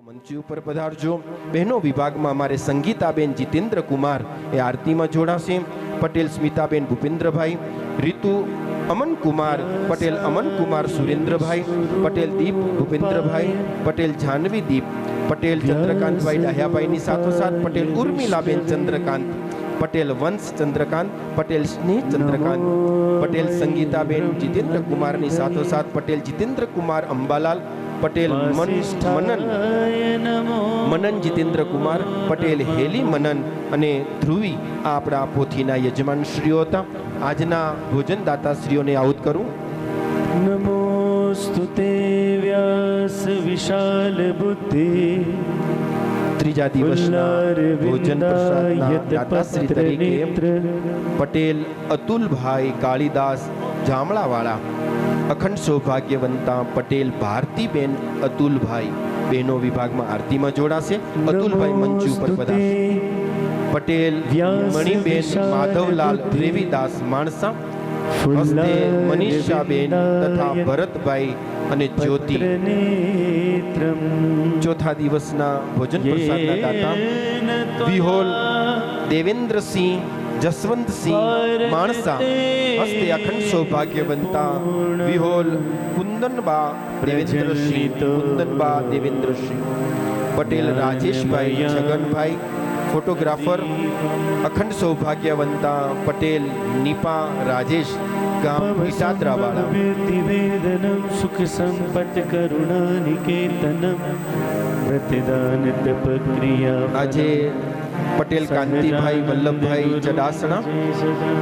મંચ ઉપર પધારજો. બહેનો વિભાગમાં અમારે સંગીતાબેન જીતેન્દ્ર કુમાર એ આરતીમાં જોડાશે. પટેલ સ્મિતાબેન ભૂપેન્દ્રભાઈ, રીતુ અમન કુમાર પટેલ, અમન કુમાર સુરેન્દ્રભાઈ પટેલ, દીપ ભૂપેન્દ્રભાઈ પટેલ, જાહ્નવી દીપ પટેલ, ચંદ્રકાંતભાઈ ડાહ્યાભાઈની સાથોસાથ પટેલ ઉર્મિલાબેન ચંદ્રકાંત પટેલ, વંશ ચંદ્રકાંત પટેલ, સ્નેહ ચંદ્રકાંત પટેલ, સંગીતાબેન જીતેન્દ્ર કુમારની સાથોસાથ પટેલ જીતેન્દ્ર કુમાર અંબાલાલ પટેલ, મનન જીતેન્દ્ર કુમાર પટેલ, હેલી મનન અને ધ્રુવી આ આપણા પોથીના યજમાન શ્રીઓ હતા. આજના ભોજનદાતા શ્રીઓને આહુત કરું. નમોસ્તુતે વ્યાસ વિશાલ બુદ્ધિ. ત્રીજા દિવસના ભોજન પ્રસાદના દાતાશ્રી તરીકે પટેલ અતુલભાઈ કાળીદાસ જામળાવાળા, અખંડ સૌભાગ્યવંતા પટેલ ભારતીબેન અતુલભાઈ બહેનો વિભાગમાં આરતીમાં જોડાશે. અતુલભાઈ મંચ ઉપર પધારશે. પટેલ મણિબેન માધવલાલ રેવીદાસ માણસા, હસ્તે મનીષાબેન તથા ભરતભાઈ અને જ્યોતિ. ચોથા દિવસના ભોજન પ્રસાદના દાતા વિહોલ દેવેન્દ્રસિંહ જસવંતસિંહ માણસા, હસ્તે અખંડ સૌભાગ્યવંતા વિહોલ કુંદનબા દેવેન્દ્રસિંહ, કુંદનબા દેવેન્દ્રસિંહ પટેલ, રાજેશભાઈ છગનભાઈ ફોટોગ્રાફર, અખંડ સૌભાગ્યવંતા પટેલ નિપા રાજેશ, ગામ ઈસાદરાવાળા. સુખ સંપટ કરુણા નિકેતનમ પ્રતિદાન તપ ક્રિયા. આજે પટેલ કાંતિભાઈ વલ્લભભાઈ ચડાસણા,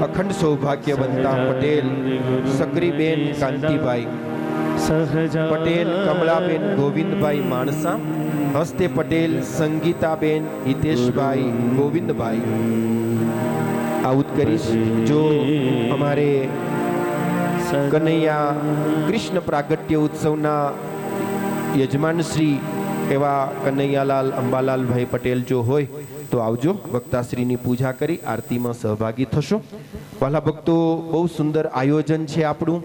અખંડ સૌભાગ્યવંતા પટેલ સક્રીબેન કાંતિભાઈ પટેલ, કમળાબેન ગોવિંદભાઈ માણસા, હસ્તે પટેલ સંગીતાબેન હિતેશભાઈ ગોવિંદભાઈ. આવું કરીશ. જો અમારે કનૈયા કૃષ્ણ પ્રાગટ્ય ઉત્સવના યજમાન શ્રી એવા કનૈયાલાલ અંબાલાલભાઈ પટેલ જો હોય તો આવજો. વક્તાશ્રીની પૂજા કરી આરતીમાં સહભાગી થશો. વહાલા ભક્તો, બહુ સુંદર આયોજન છે આપણું.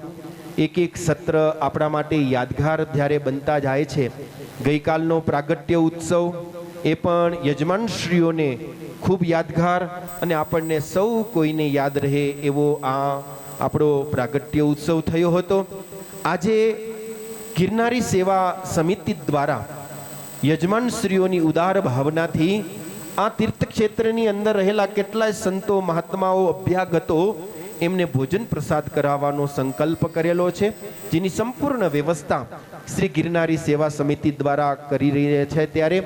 એક એક સત્ર આપણા માટે યાદગાર જ્યારે બનતા જાય છે. ગઈકાલનો પ્રાગટ્ય ઉત્સવ એ પણ યજમાનશ્રીઓને ખૂબ યાદગાર અને આપણને સૌ કોઈને યાદ રહે એવો આ આપણો પ્રાગટ્ય ઉત્સવ થયો હતો. આજે ગિરનારી સેવા સમિતિ દ્વારા યજમાનશ્રીઓની ઉદાર ભાવનાથી આ તીર્થક્ષેત્રની અંદર રહેલા કેટલાય સંતો, મહાત્માઓ, અભ્યાગતો એમને ભોજન પ્રસાદ કરાવવાનો સંકલ્પ કરેલો છે, જેની સંપૂર્ણ વ્યવસ્થા શ્રી ગિરનારી સેવા સમિતિ દ્વારા કરી રહી છે. ત્યારે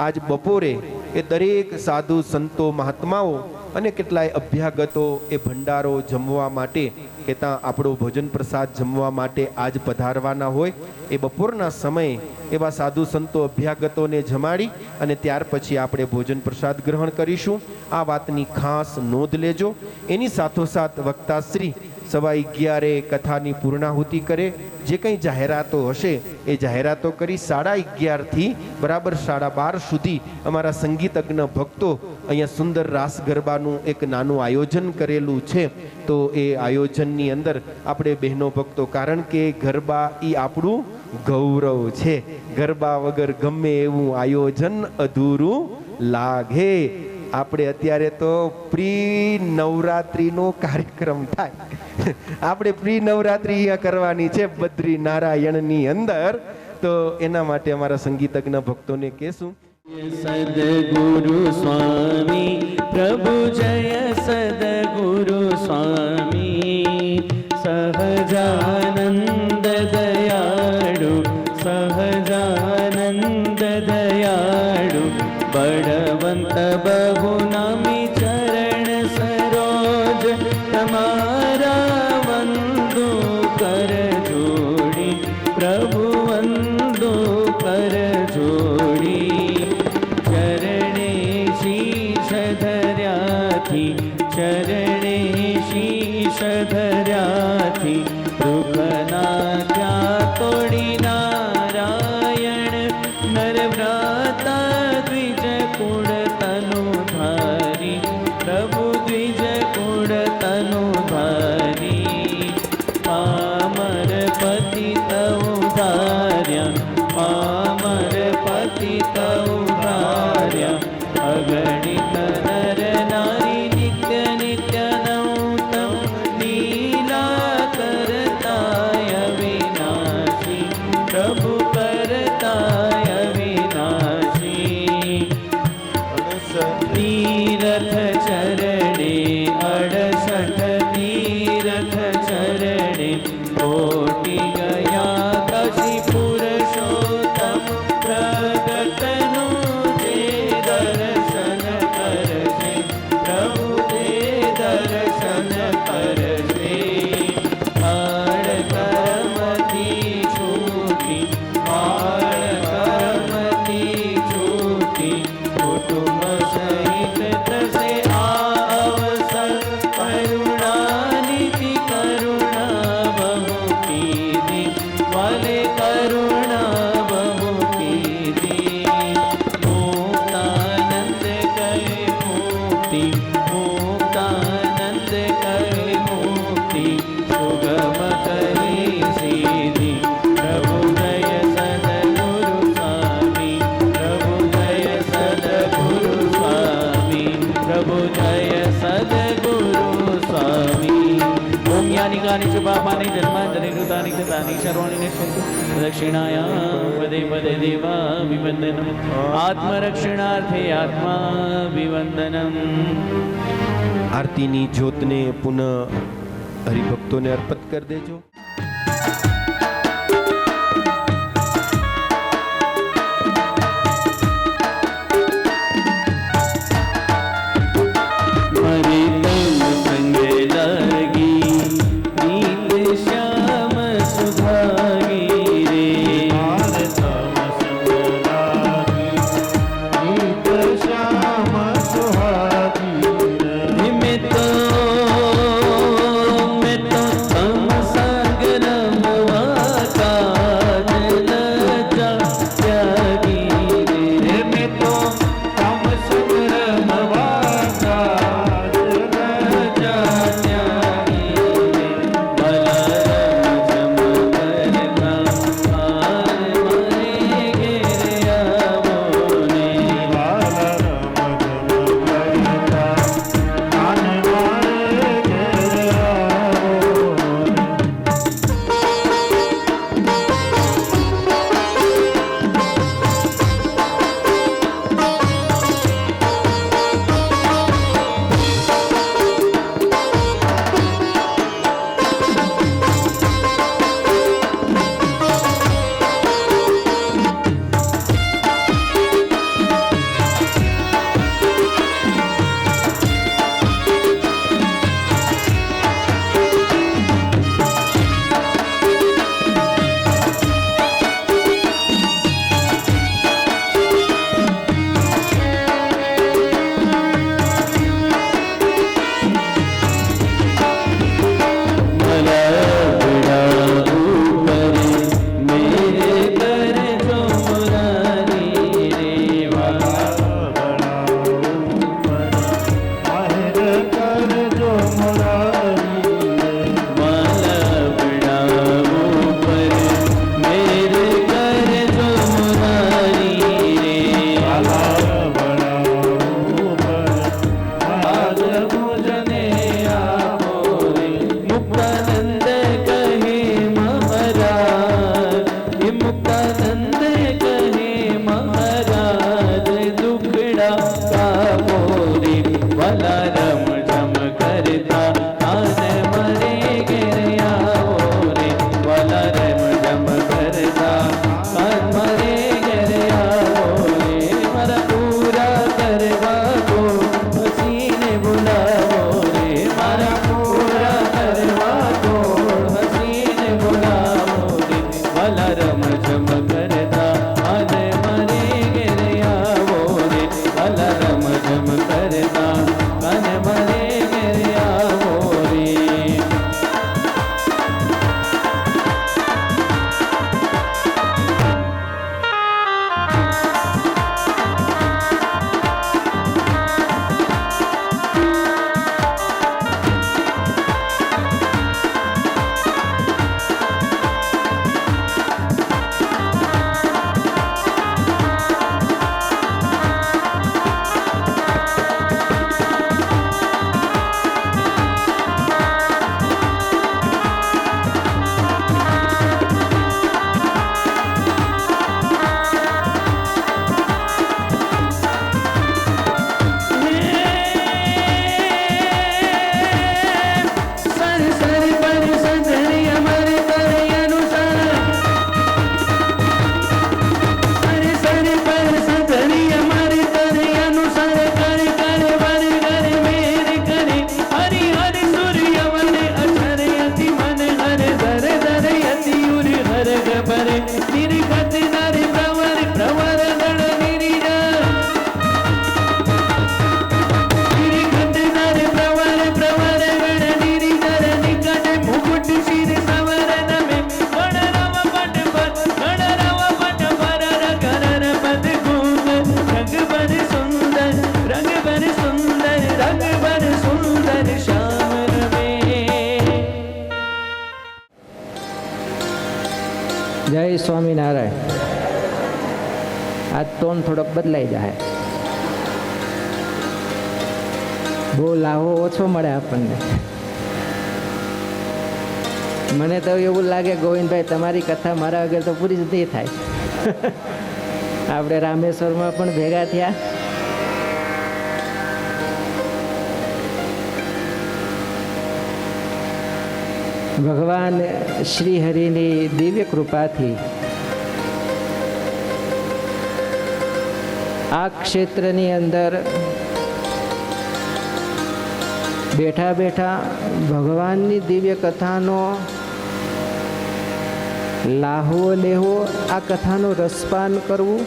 આજ બપોરે એ દરેક સાધુ સંતો, મહાત્માઓ અને કેટલાય અભ્યાગતો એ ભંડારો જમવા માટે કે ત્યાં આપણો ભોજન પ્રસાદ જમવા માટે આજ પધારવાના હોય. એ બપોરના સમયે એવા સાધુ સંતો, અભ્યાગતોને જમાડી અને ત્યાર પછી આપણે ભોજન પ્રસાદ ગ્રહણ કરીશું. આ વાતની ખાસ નોંધ લેજો. એની સાથોસાથ વક્તાશ્રી 11:15 કથાની પૂર્ણાહુતિ કરે. જે કંઈ જાહેરાતો હશે એ જાહેરાતો કરી 11:30 થી બરાબર 12:30 સુધી અમારા સંગીતજ્ઞ ભક્તો અહીંયા સુંદર રાસ ગરબાનું એક નાનું આયોજન કરેલું છે. તો એ આયોજનની અંદર આપણે બહેનો ભક્તો, કારણ કે ગરબા એ આપણું ગૌરવ છે. ગરબા વગર ગમે એવું આયોજન અધૂરું લાગે. આપણે અત્યારે તો પ્રી નવરાત્રિનો કાર્યક્રમ થાય. આપણે પ્રી નવરાત્રિ અહીંયા કરવાની છે બદ્રી નારાયણની અંદર. તો એના માટે અમારા સંગીતજ્ઞ ભક્તોને કહેશું. સદગુરુ સ્વામી પ્રભુ જય સદગુરુ સ્વામી સહજાનંદ દયાળુ સહજાનંદ દયાળુ બળવંત બહુ નામી ચરણ સરોજ તમારા વંદો કર જોડી પ્રભુ વંદો કર જોડી ચરણે શીશ ધર્યાથી ચરણે શીશ ધર્યાથી દુઃખના ત્યાં તોડી નારાયણ નરવ્રતા દ્વિજ કુળ તનુ ધારી પ્રભુ દ્વિજ કુળ તનુ ધારી પામર પતિ તઉ ધાર્યા પામર પતિ सर्वाङ्गानि च पापानि जन्मान्तरे कृतानि कृतानि सर्वाणि नश्यन्तु दक्षिणायां पदे पदे देवा विवन्दनम् आत्मरक्षणार्थे आत्मा विवन्दनम् આરતીની જ્યોતને પુનઃ હરિભક્તોને અર્પિત કરી દેજો. જય સ્વામિનારાયણ. આ ટોન થોડોક બદલાઈ જાય, બહુ લાહો ઓછો મળે આપણને. મને તો એવું લાગે ગોવિંદભાઈ તમારી કથા મારા વગર તો પૂરી જ નહીં થાય. આપણે રામેશ્વરમાં પણ ભેગા થયા. ભગવાન શ્રી હરિની દિવ્ય કૃપાથી આ ક્ષેત્રની અંદર બેઠા બેઠા ભગવાનની દિવ્ય કથાનો લાહવો લેવો, આ કથાનું રસપાન કરવું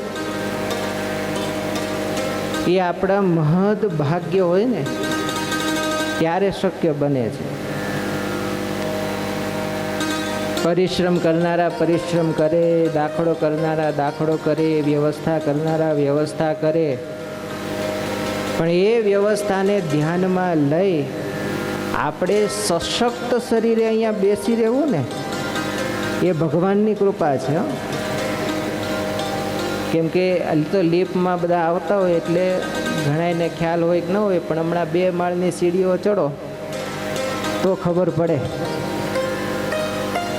એ આપણા મહદ ભાગ્ય હોય ને ત્યારે શક્ય બને છે. પરિશ્રમ કરનારા પરિશ્રમ કરે, દાખલો કરનારા દાખલો કરે, વ્યવસ્થા કરનારા વ્યવસ્થા કરે, પણ એ વ્યવસ્થાને ધ્યાનમાં લઈ આપણે સશક્ત શરીરે અહીંયા બેસી રહેવું ને એ ભગવાનની કૃપા છે. કેમ કે તો લીફમાં બધા આવતા હોય એટલે ઘણાને ખ્યાલ હોય કે ન હોય, પણ હમણાં 2 માળની સીડીઓ ચડો તો ખબર પડે.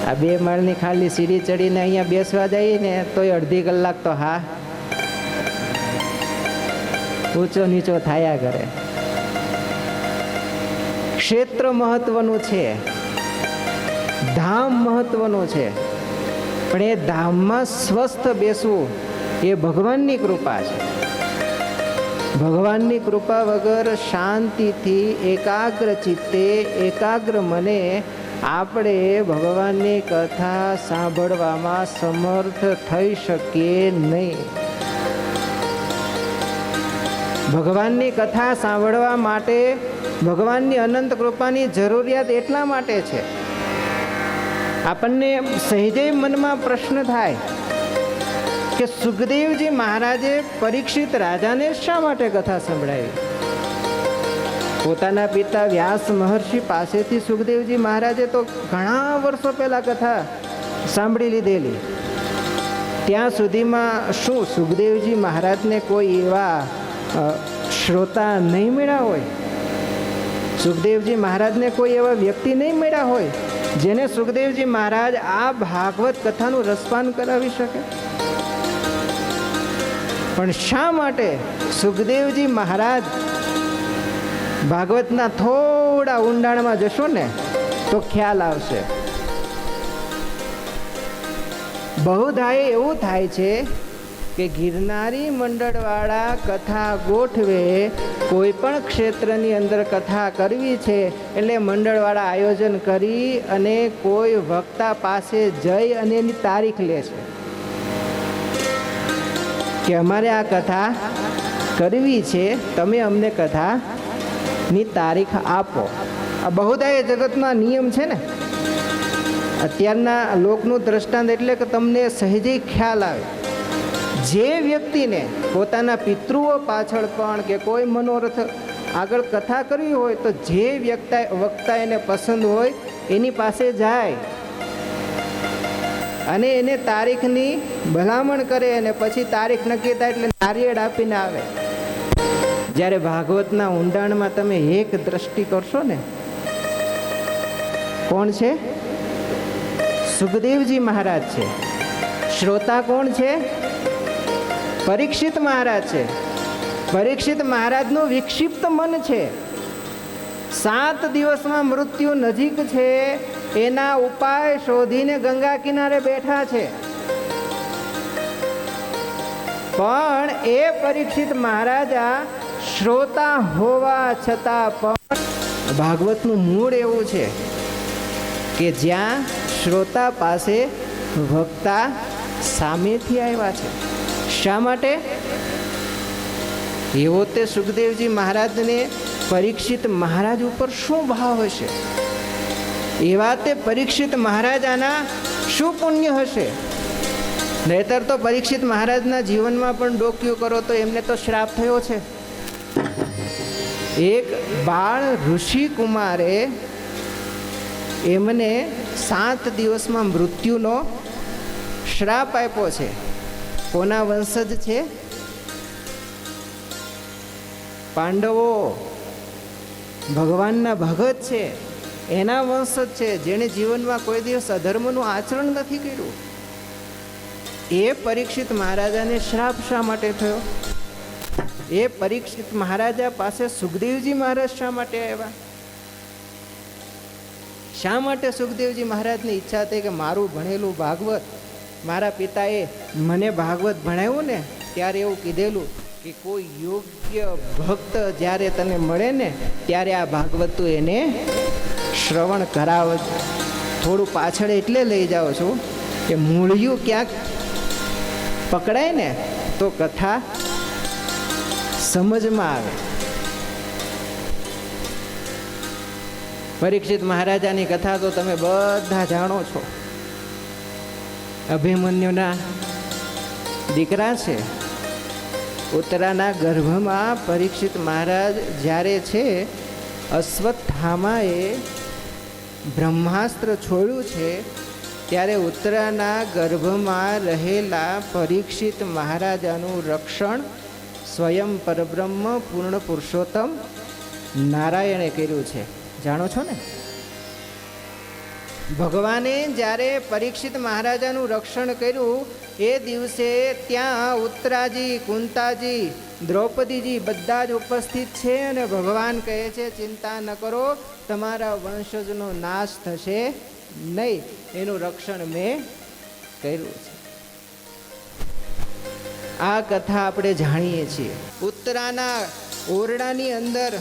આ 2 માળની ખાલી સીડી ચડીને અહીંયા બેસવા જઈએ ને તોય અડધી કલાક તો હા ઊંચો નીચો થયા કરે. ક્ષેત્ર મહત્વનું છે, ધામ મહત્વનું છે, પણ એ ધામમાં સ્વસ્થ બેસવું એ ભગવાનની કૃપા છે. ભગવાનની કૃપા વગર શાંતિથી એકાગ્ર ચિત્તે એકાગ્ર મને આપણે ભગવાનની કથા સાંભળવામાં સમર્થ થઈ શકીએ નહીં. ભગવાનની કથા સાંભળવા માટે ભગવાનની અનંત કૃપાની જરૂરિયાત એટલા માટે છે. આપણને સહેજે મનમાં પ્રશ્ન થાય કે સુખદેવજી મહારાજે પરીક્ષિત રાજાને શા માટે કથા સંભળાવી? પોતાના પિતા વ્યાસ મહર્ષિ પાસેથી સુખદેવજી મહારાજે તો ઘણા વર્ષો પહેલા કથા સાંભળી લીધેલી. ત્યાં સુધીમાં શું સુખદેવજી મહારાજને કોઈ એવા શ્રોતા નહીં મળ્યા હોય? સુખદેવજી મહારાજને કોઈ એવા વ્યક્તિ નહીં મળ્યા હોય જેને સુખદેવજી મહારાજ આ ભાગવત કથાનું રસપાન કરાવી શકે? પણ શા માટે સુખદેવજી મહારાજ? ભાગવતના થોડા ઊંડાણમાં જશો ને તો ખ્યાલ આવશે. બહુધાએ એવું થાય છે કે ગિરનારી મંડળવાળા કથા ગોઠવે, કોઈ પણ ક્ષેત્રની અંદર કથા કરવી છે એટલે મંડળવાળા આયોજન કરી અને કોઈ વક્તા પાસે જઈ અને એની તારીખ લે છે કે અમારે આ કથા કરવી છે, તમે અમને કથાની તારીખ આપો. આ બહુધાય જગતના નિયમ છે ને. અત્યારના લોકનું દ્રષ્ટાંત એટલે કે તમને સહેજે ખ્યાલ આવે. જે વ્યક્તિને પોતાના પિતૃઓ પાછળ પણ કે કોઈ મનોરથ આગળ કથા કરવી હોય તો જે વક્તા એને પસંદ હોય એની પાસે જાય અને એને તારીખની ભલામણ કરે અને પછી તારીખ નક્કી થાય એટલે નારિયેળ આપીને આવે. જ્યારે ભાગવતના ઊંડાણમાં તમે એક દ્રષ્ટિ કરશો ને, કોણ છે? સુખદેવજી મહારાજ છે. શ્રોતા કોણ છે? પરીક્ષિત મહારાજ છે. પરીક્ષિત મહારાજનું વિક્ષિપ્ત મન છે. 7 દિવસમાં મૃત્યુ નજીક છે એના ઉપાય શોધીને ગંગા કિનારે બેઠા છે. પણ એ પરીક્ષિત મહારાજા શ્રોતા હોવા છતાં પણ ભાગવતનું મૂળ એવું છે કે જ્યાં શ્રોતા પાસે વક્તા સામેથી આવ્યા છે. શા માટે? એવો તે સુખદેવજી મહારાજને પરીક્ષિત મહારાજ ઉપર શું ભાવ હશે? એવા તે પરીક્ષિત મહારાજાના શું પુણ્ય હશે? નહીતર તો પરીક્ષિત મહારાજના જીવનમાં પણ ડોક્યું કરો તો એમને તો શ્રાપ થયો છે. એક બાળ ઋષિ કુમારે એમને 7 દિવસમાં મૃત્યુનો શ્રાપ આપ્યો છે. કોના વંશજ છે? પાંડવો ભગવાનના ભગત છે. એના વંશજ છે, જેણે જીવનમાં કોઈ દિવસ અધર્મનું આચરણ નથી કર્યું. એ પરીક્ષિત મહારાજાને શ્રાપ શા માટે થયો? એ પરીક્ષિત મહારાજા પાસે સુખદેવજી મહારાજ શા માટે આવ્યા? શા માટે સુખદેવજી મહારાજની ઈચ્છા થઈ કે મારું ભણેલું ભાગવત, મારા પિતાએ મને ભાગવત ભણાવ્યું ને ત્યારે એવું કીધેલું કે કોઈ યોગ્ય ભક્ત જ્યારે તને મળે ને ત્યારે આ ભાગવત તું એને શ્રવણ કરાવ. થોડું પાછળ એટલે લઈ જાઉં છું કે મૂળિયું ક્યાંક પકડાય ને તો કથા સમજમાં આવે. પરીક્ષિત મહારાજાની કથા તો તમે બધા જાણો છો. અભિમન્યુના દીકરા છે. ઉત્તરાના ગર્ભમાં પરીક્ષિત મહારાજ જ્યારે છે, અશ્વત્થામાએ બ્રહ્માસ્ત્ર છોડ્યું છે, ત્યારે ઉત્તરાના ગર્ભમાં રહેલા પરીક્ષિત મહારાજાનું રક્ષણ સ્વયં પરબ્રહ્મ પૂર્ણ પુરુષોત્તમ નારાયણે કર્યું છે. જાણો છો ને? ભગવાને જ્યારે પરીક્ષિત મહારાજાનું રક્ષણ કર્યું એ દિવસે ત્યાં ઉત્તરાજી, કુંતાજી, દ્રૌપદીજી બધા જ ઉપસ્થિત છે અને ભગવાન કહે છે ચિંતા ન કરો, તમારા વંશજનો નાશ થશે નહીં, એનું રક્ષણ મેં કર્યું છે. આ કથા આપણે જાણીએ છીએ. ઉત્તરાના ઓરડાની અંદર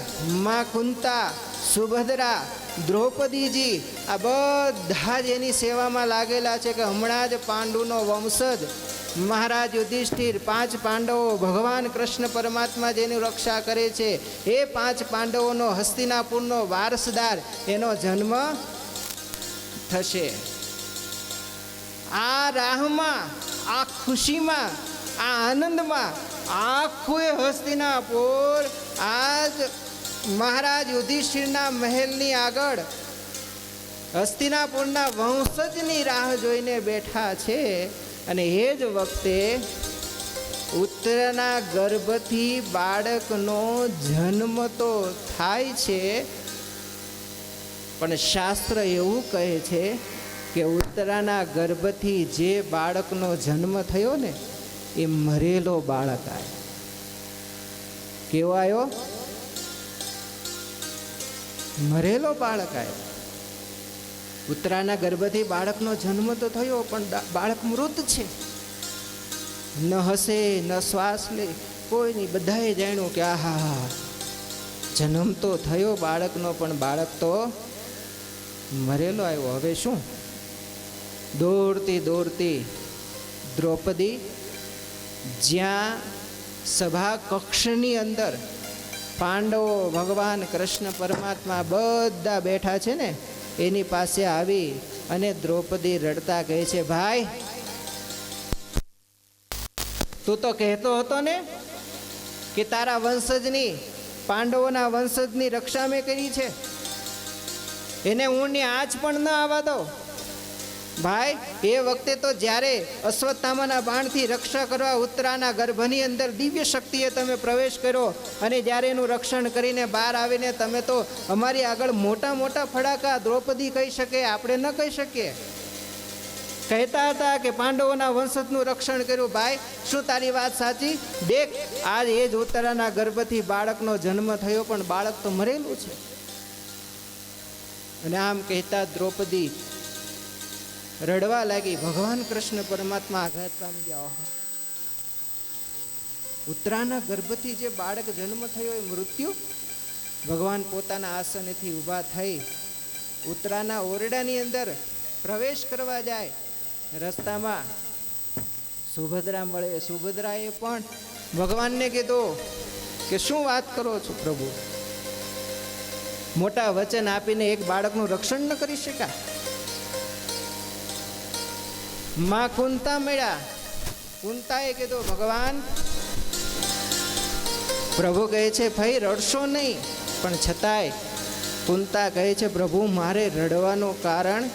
માં કુંતા, સુભદ્રા, દ્રૌપદીજી આ બધા જ એની સેવામાં લાગેલા છે કે હમણાં જ પાંડુનો વંશજ મહારાજ યુધિષ્ઠિર, 5 પાંડવો, ભગવાન કૃષ્ણ પરમાત્મા જેની રક્ષા કરે છે, એ 5 પાંડવોનો હસ્તિનાપુરનો વારસદાર એનો જન્મ થશે. આ રાહમાં, આ ખુશીમાં, આ આનંદમાં આખું હસ્તિનાપુર આજ મહારાજ યુધિષ્ઠિરના મહેલની આગળ હસ્તિનાપુરના વંશજની રાહ જોઈને બેઠા છે. અને એ જ વખતે ઉત્તરના ગર્ભથી બાળકનો જન્મ તો થાય છે, પણ શાસ્ત્ર એવું કહે છે કે ઉત્તરાના ગર્ભથી જે બાળકનો જન્મ થયો ને એ મરેલો બાળક આવ્યો. કેવો આવ્યો? મરેલો બાળક આવ્યો. ઉત્તરાના ગર્ભથી બાળકનો જન્મ તો થયો પણ બાળક મૃત છે. ન હસે ન શ્વાસ લે, કોઈ નહીં. બધાએ જાણ્યું કે આહા, જન્મ તો થયો બાળકનો પણ બાળક તો મરેલો આવ્યો. હવે શું? દોડતી દોડતી દ્રૌપદી જ્યાં સભા કક્ષની અંદર પાંડવો, ભગવાન કૃષ્ણ પરમાત્મા બધા બેઠા છે ને એની પાસે આવી અને દ્રૌપદી રડતા કહે છે, ભાઈ તું તો કહેતો હતો ને કે તારા વંશજની, પાંડવોના વંશજની રક્ષા મેં કરી છે, એને ઊંડની આંચ પણ ન આવવા દો. ભાઈ એ વખતે તો જ્યારે અશ્વત્થામાના બાણથી રક્ષા કરવા ઉત્તરાના ગર્ભની અંદર દિવ્ય શક્તિએ તમે પ્રવેશ કર્યો અને જ્યારે એનું રક્ષણ કરીને બહાર આવીને તમે તો અમારી આગળ મોટા મોટા ફડાકા દ્રૌપદી કહી શકે, આપણે ન કહી શકીએ. કહેતા હતા કે પાંડવોના વંશજનું રક્ષણ કર્યું. ભાઈ શું તારી વાત સાચી? દેખ આજ એ જ ઉત્તરાના ગર્ભથી બાળકનો જન્મ થયો પણ બાળક તો મરેલું છે. અને આમ કહેતા દ્રૌપદી રડવા લાગી. ભગવાન કૃષ્ણ પરમાત્મા આઘાત પામી ગયા. ઉત્તરાના ગર્ભથી જે બાળક જન્મ થયો એ મૃત્યુ. ભગવાન પોતાના આસનેથી ઊભા થઈ ઉત્તરાના ઓરડાની અંદર પ્રવેશ કરવા જાય. રસ્તામાં સુભદ્રા મળે. સુભદ્રાએ પણ ભગવાનને કીધું કે શું વાત કરો છો પ્રભુ, મોટા વચન આપીને એક બાળકનું રક્ષણ ન કરી શકાય. માં કુંતા મળ્યા. કુંતાએ કીધું ભગવાન, પ્રભુ કહે છે ભાઈ રડશો નહીં, પણ છતાંય કુંતા કહે છે પ્રભુ મારે રડવાનું કારણ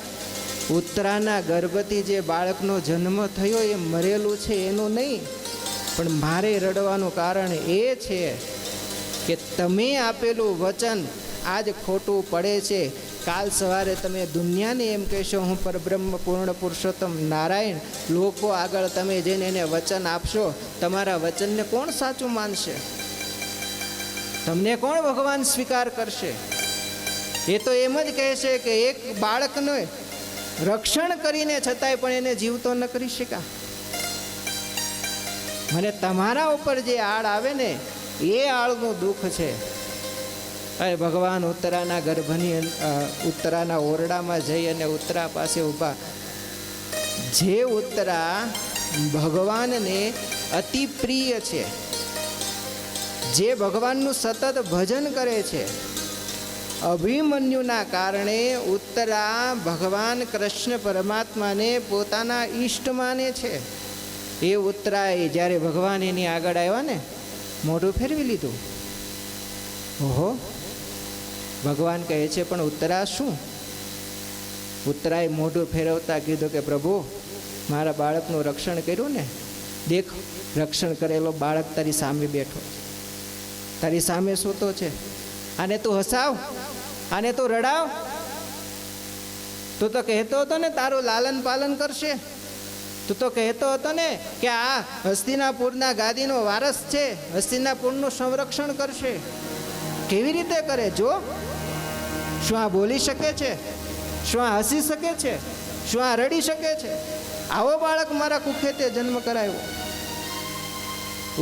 ઉત્તરાના ગર્ભથી જે બાળકનો જન્મ થયો એ મરેલું છે એનું નહીં, પણ મારે રડવાનું કારણ એ છે કે તમે આપેલું વચન આજ ખોટું પડે છે. કાલ સવારે તમે દુનિયાને એમ કહેશો હું પરબ્રહ્મ પૂર્ણ પુરુષોત્તમ નારાયણ, લોકો આગળ તમે જઈને એને વચન આપશો, તમારા વચનને કોણ સાચું માનશે? તમને કોણ ભગવાન સ્વીકાર કરશે? એ તો એમ જ કહેશે કે એક બાળકનું રક્ષણ કરીને છતાંય પણ એને જીવતો ન કરી શકા. મને તમારા ઉપર જે આળ આવે ને એ આળનું દુઃખ છે. અરે ભગવાન ઉત્તરાના ગર્ભની ઉત્તરાના ઓરડામાં જઈ અને ઉત્તરા પાસે ઊભા. જે ઉત્તરા ભગવાનને અતિ પ્રિય છે, જે ભગવાનનું સતત ભજન કરે છે, અભિમન્યુના કારણે ઉત્તરા ભગવાન કૃષ્ણ પરમાત્માને પોતાના ઈષ્ટ માને છે. એ ઉત્તરાએ જ્યારે ભગવાન એની આગળ આવ્યા ને મોઢું ફેરવી લીધું. ઓહો, ભગવાન કહે છે પણ ઉત્તરા શું? ઉત્તરાએ મોઢું ફેરવતા કીધું કે પ્રભુ, મારા બાળકનું રક્ષણ કર્યું ને, દેખ રક્ષણ કરેલો બાળક તારી સામે બેઠો, તારી સામે સૂતો છે. આને તું હસાવ, આને તું રડાવ. તું તો કહેતો હતો ને તારું લાલન પાલન કરશે. તું તો કહેતો હતો ને કે આ હસ્તિનાપુરના ગાદીનો વારસ છે, હસ્તિનાપુરનું સંરક્ષણ કરશે. કેવી રીતે કરે? જો, શું આ બોલી શકે છે? શું આ હસી શકે છે? શું આ રડી શકે છે? આવો બાળક મારા કુખે તે જન્મ કરાવ્યો.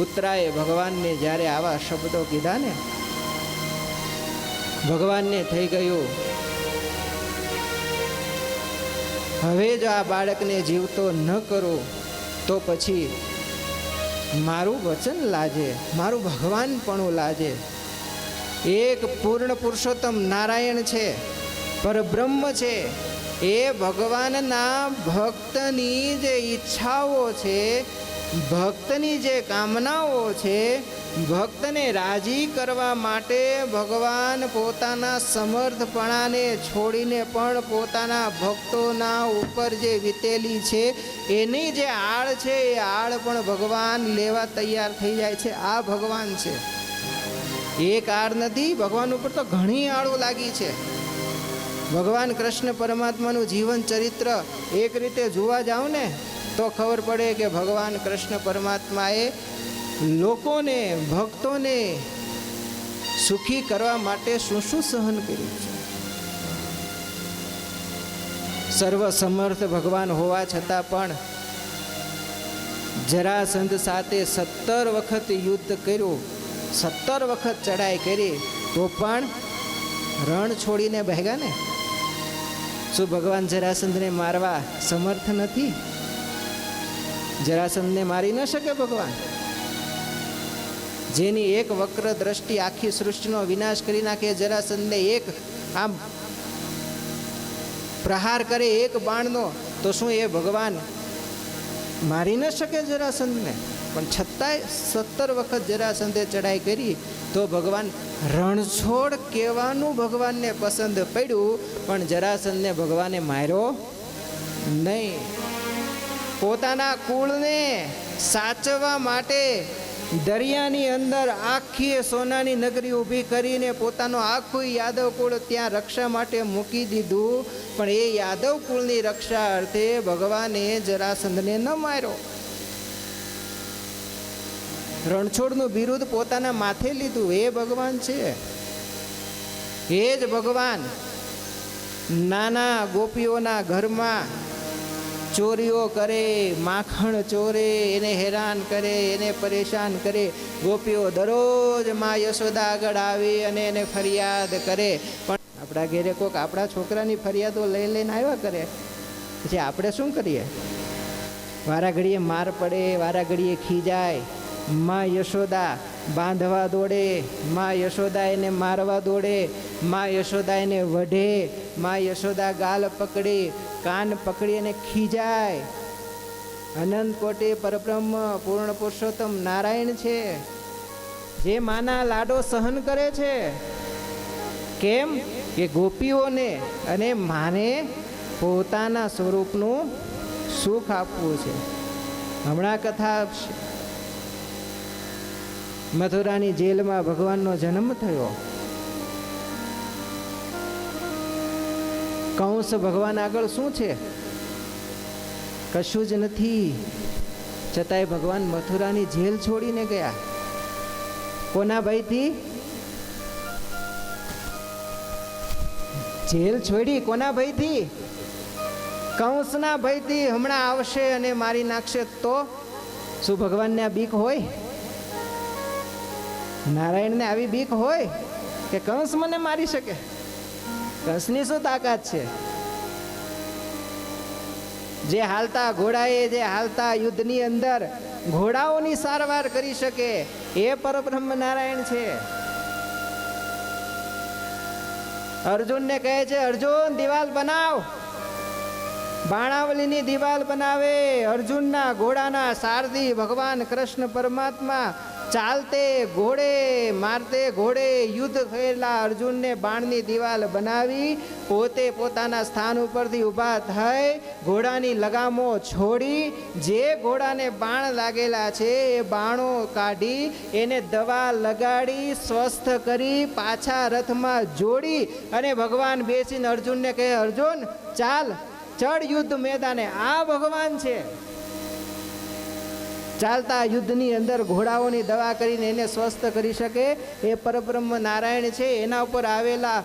ઉત્તરાએ ભગવાનને જ્યારે આવા શબ્દો કીધા ને, ભગવાનને થઈ ગયું હવે જો આ બાળકને જીવતો ન કરો તો પછી મારું વચન લાજે, મારું ભગવાનપણું લાજે. એક પૂર્ણ પુરુષોત્તમ નારાયણ છે, પરબ્રહ્મ છે. એ ભગવાનના ભક્તની જે ઈચ્છાઓ છે, ભક્તની જે કામનાઓ છે, ભક્તને રાજી કરવા માટે ભગવાન પોતાના સમર્થપણાને છોડીને પણ પોતાના ભક્તોના ઉપર જે વીતેલી છે એની જે આળ છે એ આળ પણ ભગવાન લેવા તૈયાર થઈ જાય છે. આ ભગવાન છે. એક આળ નથી, ભગવાન ઉપર તો ઘણી આળો લાગી છે. ભગવાન કૃષ્ણ પરમાત્માનું જીવન ચરિત્ર એક રીતે જોવા જાવ ને તો ખબર પડે કે ભગવાન કૃષ્ણ પરમાત્માએ લોકોને, ભક્તોને સુખી કરવા માટે શું શું સહન કર્યું છે. સર્વ સમર્થ ભગવાન હોવા છતાં પણ જરાસંધ સાથે 17 વખત યુદ્ધ કર્યું, 17 વખત ચડાઈ કરી, તો પણ રણ છોડીને ભાગ્યા ને. શું ભગવાન જરાસંધને મારવા સમર્થ નથી? જરાસંધને મારી ન શકે ભગવાન. જેની એક વક્ર દ્રષ્ટિ આખી સૃષ્ટિનો વિનાશ કરી નાખે, જરાસંધને એક આમ પ્રહાર કરે એક બાણનો, તો શું એ ભગવાન મારી ન શકે જરાસંધને? પણ છતાંય 17 વખત જરાસંધે ચડાઈ કરી તો ભગવાન રણછોડ કહેવાનું ભગવાનને પસંદ પડ્યું, પણ જરાસંધને ભગવાને માર્યો નહીં. પોતાના કુળને સાચવવા માટે દરિયાની અંદર આખી સોનાની નગરી ઊભી કરીને પોતાનો આખું યાદવ કુળ ત્યાં રક્ષા માટે મૂકી દીધું, પણ એ યાદવ કુળની રક્ષા અર્થે ભગવાને જરાસંધને ન માર્યો. રણછોડનું બિરુદ પોતાના માથે લીધું. એ ભગવાન છે. એ જ ભગવાન નાના ગોપીઓના ઘરમાં ચોરીઓ કરે, માખણ ચોરે, એને હેરાન કરે, એને પરેશાન કરે. ગોપીઓ દરરોજ માં યશોદા આગળ આવી અને એને ફરિયાદ કરે. પણ આપણા ઘેરે કોઈક આપણા છોકરાની ફરિયાદો લઈ લઈને આવ્યા કરે, પછી આપણે શું કરીએ? વારા ઘડીએ માર પડે, વારા ઘડીએ ખીજાય. માં યશોદા બાંધવા દોડે, માં યશોદા એને મારવા દોડે, માં યશોદા એને વઢે, માં યશોદા ગાલ પકડી, કાન પકડી અને ખીજાય. અનંત કોટી પરબ્રહ્મ પૂર્ણ પુરુષોત્તમ નારાયણ છે, જે માના લાડો સહન કરે છે. કેમ કે ગોપીઓને અને માને પોતાના સ્વરૂપનું સુખ આપવું છે. હમણાં કથા મથુરાની જેલમાં ભગવાનનો જન્મ થયો. કંસ ભગવાન આગળ શું છે? કશું જ નથી. છતાંય ભગવાન મથુરાની જેલ છોડીને ગયા. કોના ભયથી? જેલ છોડી કોના ભયથી? કંસના ભયથી. હમણાં આવશે અને મારી નાખશે. તો શું ભગવાનને આ બીક હોય? નારાયણને આવી બીક હોય કે કંસ મને મારી શકે? કંસની શું તાકાત છે? જે હાલતા ઘોડાએ, જે હાલતા યુદ્ધની અંદર ઘોડાઓની સારવાર કરી શકે એ પરબ્રહ્મ નારાયણ છે. અર્જુનને કહે છે, અર્જુન દિવાલ બનાવ. બાણાવલીની દિવાલ બનાવે. અર્જુનના ઘોડાના સારથી ભગવાન કૃષ્ણ પરમાત્મા ચાલતે ઘોડે, મારતે ઘોડે યુદ્ધ થયેલા અર્જુનને બાણની દિવાલ બનાવી, પોતે પોતાના સ્થાન ઉપરથી ઊભા થઈ ઘોડાની લગામો છોડી, જે ઘોડાને બાણ લાગેલા છે એ બાણો કાઢી એને દવા લગાડી સ્વસ્થ કરી પાછા રથમાં જોડી અને ભગવાન બેસીને અર્જુનને કહે, અર્જુન ચાલ, ચડ યુદ્ધ મેદાને. આ ભગવાન છે. ચાલતા યુદ્ધની અંદર ઘોડાઓની દવા કરીને એને સ્વસ્થ કરી શકે એ પરબ્રહ્મ નારાયણ છે. એના ઉપર આવેલા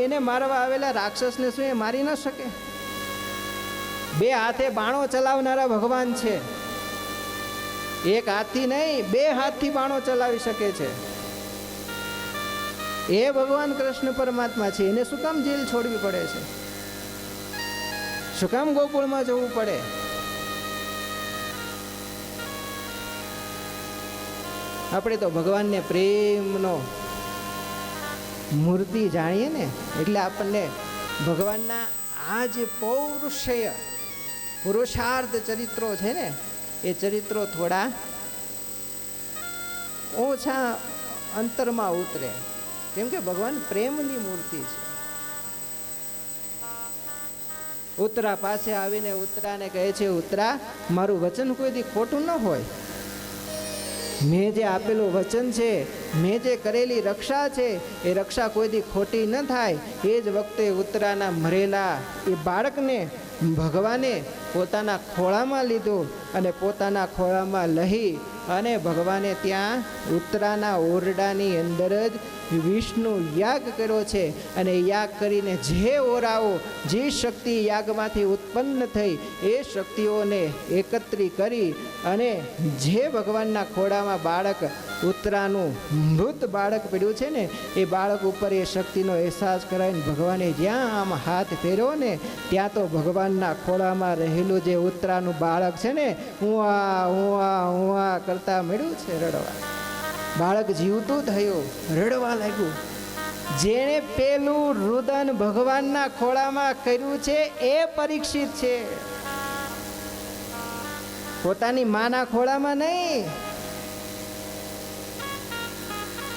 એને મારવા આવેલા રાક્ષસને શું એ મારી ન શકે? બે હાથે બાણો ચલાવનારા ભગવાન છે. એક હાથથી નહીં, બે હાથથી બાણો ચલાવી શકે છે. એ ભગવાન કૃષ્ણ પરમાત્મા છે. એને શું કામ જેલ છોડવી પડે છે? શું કામ ગોકુળમાં જવું પડે? આપણે તો ભગવાનને પ્રેમનો મૂર્તિ જાણીએ ને, એટલે આપણને ભગવાનના આ જે પુરુષાર્થ ચરિત્રો છે ને, એ ચરિત્રો થોડા ઓછા અંતરમાં ઉતરે. કેમ કે ભગવાન પ્રેમની મૂર્તિ છે. ઉત્તરા પાસે આવીને ઉત્તરાને કહે છે, ઉત્તરા મારું વચન કોઈ દી ખોટું ન હોય. મેં જે આપેલું વચન છે, મેં જે કરેલી રક્ષા છે એ રક્ષા કોઈ દી ખોટી ન થાય. એ જ વખતે ઉત્તરાના મરેલા એ બાળકને ભગવાને પોતાના ખોળામાં લીધું અને પોતાના ખોળામાં લઈ અને ભગવાને ત્યાં ઉત્તરાના ઓરડાની અંદર જ વિષ્ણુ યાગ કર્યો છે. અને યાગ કરીને જે ઓરાઓ, જે શક્તિ યાગમાંથી ઉત્પન્ન થઈ એ શક્તિઓને એકત્રિત કરી અને જે ભગવાનના ખોળામાં બાળક ઉત્તરાનું મૃત બાળક પડ્યું છે ને, એ બાળક ઉપર એ શક્તિનો અહેસાસ કરાવીને ભગવાને જ્યાં આમ હાથ ફેર્યો ને, ત્યાં તો ભગવાનના ખોળામાં રહેલું જે ઉત્તરાનું બાળક છે ને, હું કરતા મળ્યું છે રડવા. બાળક જીવતું થયું, રડવા લાગ્યું. જેણે પેલું રુદન ભગવાનના ખોળામાં કર્યું છે એ પરીક્ષિત છે. પોતાની માના ખોળામાં નહીં.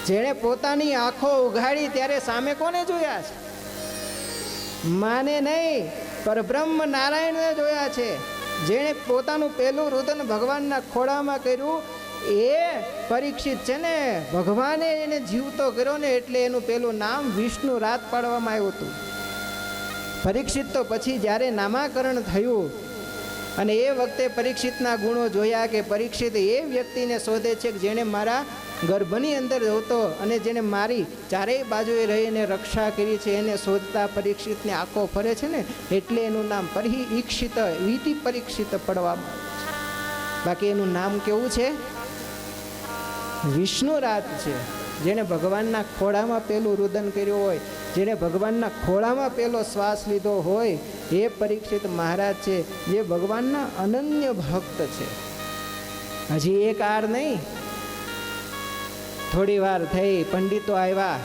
જેણે પોતાની આંખો ઉઘાડી ત્યારે સામે કોને જોયા છે? માને નહીં, પરબ્રહ્મ નારાયણને જોયા છે. જેણે પોતાનું પહેલું રુદન ભગવાનના ખોળામાં કર્યું એ પરીક્ષિત છે ને. ભગવાને એને જીવતો કર્યો ને, એટલે એનું પેલું નામ વિષ્ણુ રાત પાડવામાં આવ્યું હતું. પરીક્ષિત તો પછી જ્યારે નામાકરણ થયું અને એ વખતે પરીક્ષિતના ગુણો જોયા કે પરીક્ષિત એ વ્યક્તિને શોધે છે કે જેણે મારા ગર્ભની અંદર હતો અને જેણે મારી ચારેય બાજુએ રહીને રક્ષા કરી છે, એને શોધતા પરીક્ષિતને આંખો ફરે છે ને, એટલે એનું નામ પરીક્ષિત, વિધિ પરીક્ષિત પડવામાં આવ્યું છે. બાકી એનું નામ કેવું છે? વિષ્ણુ રાત છે. જેણે ભગવાનના ખોળામાં પેલું રુદન કર્યું હોય, જેણે ભગવાનના ખોળામાં પેલો શ્વાસ લીધો હોય, એ પરીક્ષિત મહારાજ છે, જે ભગવાનના અનન્ય ભક્ત છે. હજી એક આર નહીં, થોડી વાર થઈ, પંડિતો આવ્યા,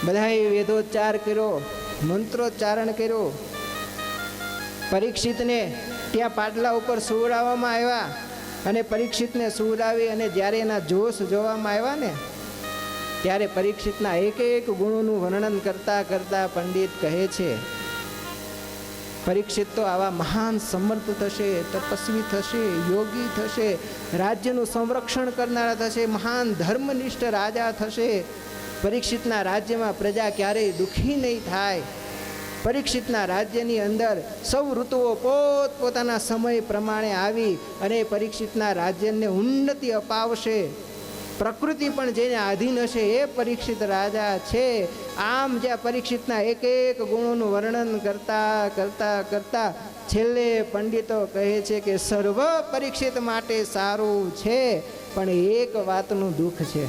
બધાએ વેદોચ્ચાર કર્યો, મંત્રોચ્ચારણ કર્યો. પરીક્ષિતને ત્યાં પાટલા ઉપર સુવડાવવામાં આવ્યા અને પરીક્ષિતને સુવડાવી અને જ્યારે એના જોશ જોવામાં આવ્યા ને, ત્યારે પરીક્ષિતના એક એક ગુણોનું વર્ણન કરતા કરતા પંડિત કહે છે, પરીક્ષિત તો આવા મહાન સમર્થ થશે, તપસ્વી થશે, યોગી થશે, રાજ્યનું સંરક્ષણ કરનારા થશે, મહાન ધર્મનિષ્ઠ રાજા થશે. પરીક્ષિતના રાજ્યમાં પ્રજા ક્યારેય દુઃખી નહીં થાય. પરીક્ષિતના રાજ્યની અંદર સૌ ઋતુઓ પોતપોતાના સમય પ્રમાણે આવી અને પરીક્ષિતના રાજ્યને ઉન્નતિ અપાવશે. પ્રકૃતિ પણ જેને આધીન હશે એ પરીક્ષિત રાજા છે. આમ જ્યાં પરીક્ષિતના એક એક ગુણોનું વર્ણન કરતા કરતા કરતા છેલ્લે પંડિતો કહે છે કે સર્વ પરીક્ષિત માટે સારું છે, પણ એક વાતનું દુઃખ છે.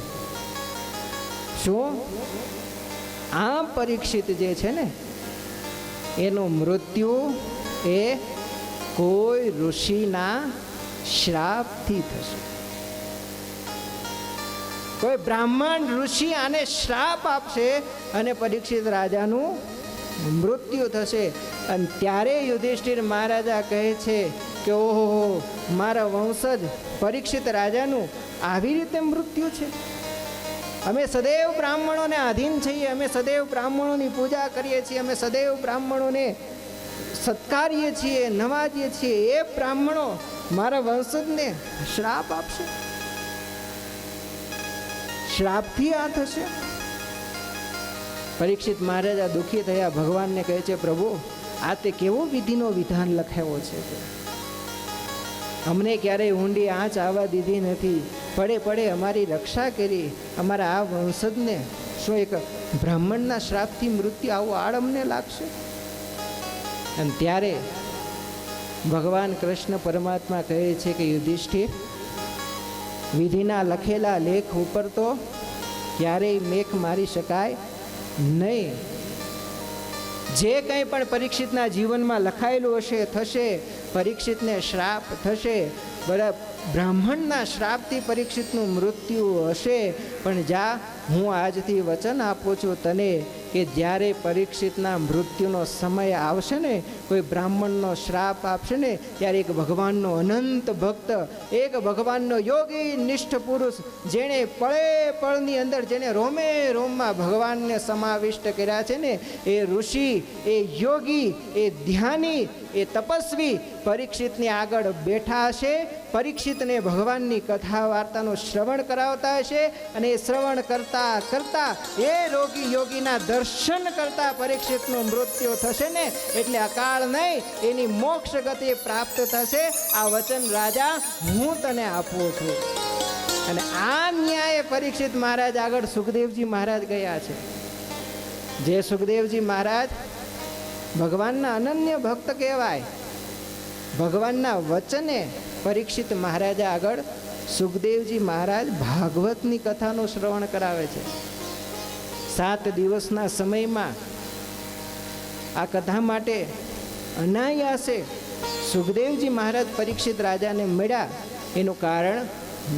શું? આ પરીક્ષિત જે છે ને એનું મૃત્યુ એ કોઈ ઋષિના શ્રાપથી થશે. કોઈ બ્રાહ્મણ ઋષિ આને શ્રાપ આપશે અને પરીક્ષિત રાજાનું મૃત્યુ થશે. અને ત્યારે યુધિષ્ઠિર મહારાજા કહે છે કે ઓહો, મારા વંશજ પરીક્ષિત રાજાનું આવી રીતે મૃત્યુ છે. અમે સદૈવ બ્રાહ્મણોને આધીન છીએ, અમે સદૈવ બ્રાહ્મણોની પૂજા કરીએ છીએ, અમે સદૈવ બ્રાહ્મણોને સત્કારીએ છીએ, નવાજીએ છીએ. એ બ્રાહ્મણો મારા વંશજને શ્રાપ આપશે, શ્રાપથી આ થશે. પરીક્ષિત મહારાજા દુઃખી થયા, ભગવાનને કહે છે પ્રભુ, આ તે કેવો વિધિનો વિધાન લખાવ્યો છે. અમને ક્યારેય ઊંડી આંચ આવવા દીધી નથી, પડે પડે અમારી રક્ષા કરી, અમારા આ વંશજને શું એક બ્રાહ્મણના શ્રાપથી મૃત્યુ આવું આડ અમને લાગશે? અને ત્યારે ભગવાન કૃષ્ણ પરમાત્મા કહે છે કે યુધિષ્ઠિર, વિધિના લખેલા લેખ ઉપર તો ક્યારેય મેખ મારી શકાય નહીં. જે કંઈ પણ પરીક્ષિતના જીવનમાં લખાયેલું હશે થશે. પરીક્ષિતને શ્રાપ થશે, બરાબર, બ્રાહ્મણના શ્રાપથી પરીક્ષિતનું મૃત્યુ હશે. પણ જા, હું આજથી વચન આપું છું તને કે જ્યારે પરીક્ષિતના મૃત્યુનો સમય આવશે ને, કોઈ બ્રાહ્મણનો શ્રાપ આપશે ને, ત્યારે એક ભગવાનનો અનંત ભક્ત, એક ભગવાનનો યોગી નિષ્ઠ પુરુષ, જેણે પળે પળની અંદર જેણે રોમે રોમમાં ભગવાનને સમાવિષ્ટ કર્યા છે ને, એ ઋષિ, એ યોગી, એ ધ્યાની, એ તપસ્વી પરીક્ષિતની આગળ બેઠા હશે. પરીક્ષિતને ભગવાનની કથા વાર્તાનું શ્રવણ કરાવતા હશે અને એ શ્રવણ કરતા કરતા એ યોગીના દર્શન કરતા પરીક્ષિતનું મૃત્યુ થશે ને, એટલે અકાળ નહીં, એની મોક્ષ ગતિ પ્રાપ્ત થશે. આ વચન રાજા હું તને આપું છું. અને આ ન્યાય પરીક્ષિત મહારાજ આગળ સુખદેવજી મહારાજ ગયા છે. જે સુખદેવજી મહારાજ ભગવાનના અનન્ય ભક્ત કહેવાય. ભગવાનના વચને પરીક્ષિત મહારાજા આગળ સુખદેવજી મહારાજ ભાગવતની કથાનું શ્રવણ કરાવે છે. 7 દિવસના સમયમાં આ કથા માટે અનાયાસે સુખદેવજી મહારાજ પરીક્ષિત રાજાને મળ્યા. એનું કારણ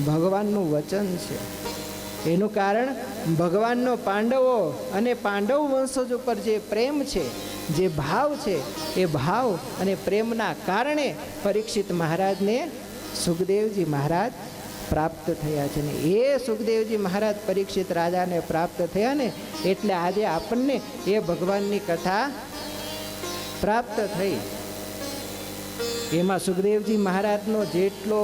ભગવાનનું વચન છે. એનું કારણ ભગવાનનો પાંડવો અને પાંડવ વંશજ ઉપર જે પ્રેમ છે, જે ભાવ છે, એ ભાવ અને પ્રેમના કારણે પરીક્ષિત મહારાજને સુખદેવજી મહારાજ પ્રાપ્ત થયા છે. ને એ સુખદેવજી મહારાજ પરીક્ષિત રાજાને પ્રાપ્ત થયા ને, એટલે આજે આપણને એ ભગવાનની કથા પ્રાપ્ત થઈ. એમાં સુખદેવજી મહારાજનો જેટલો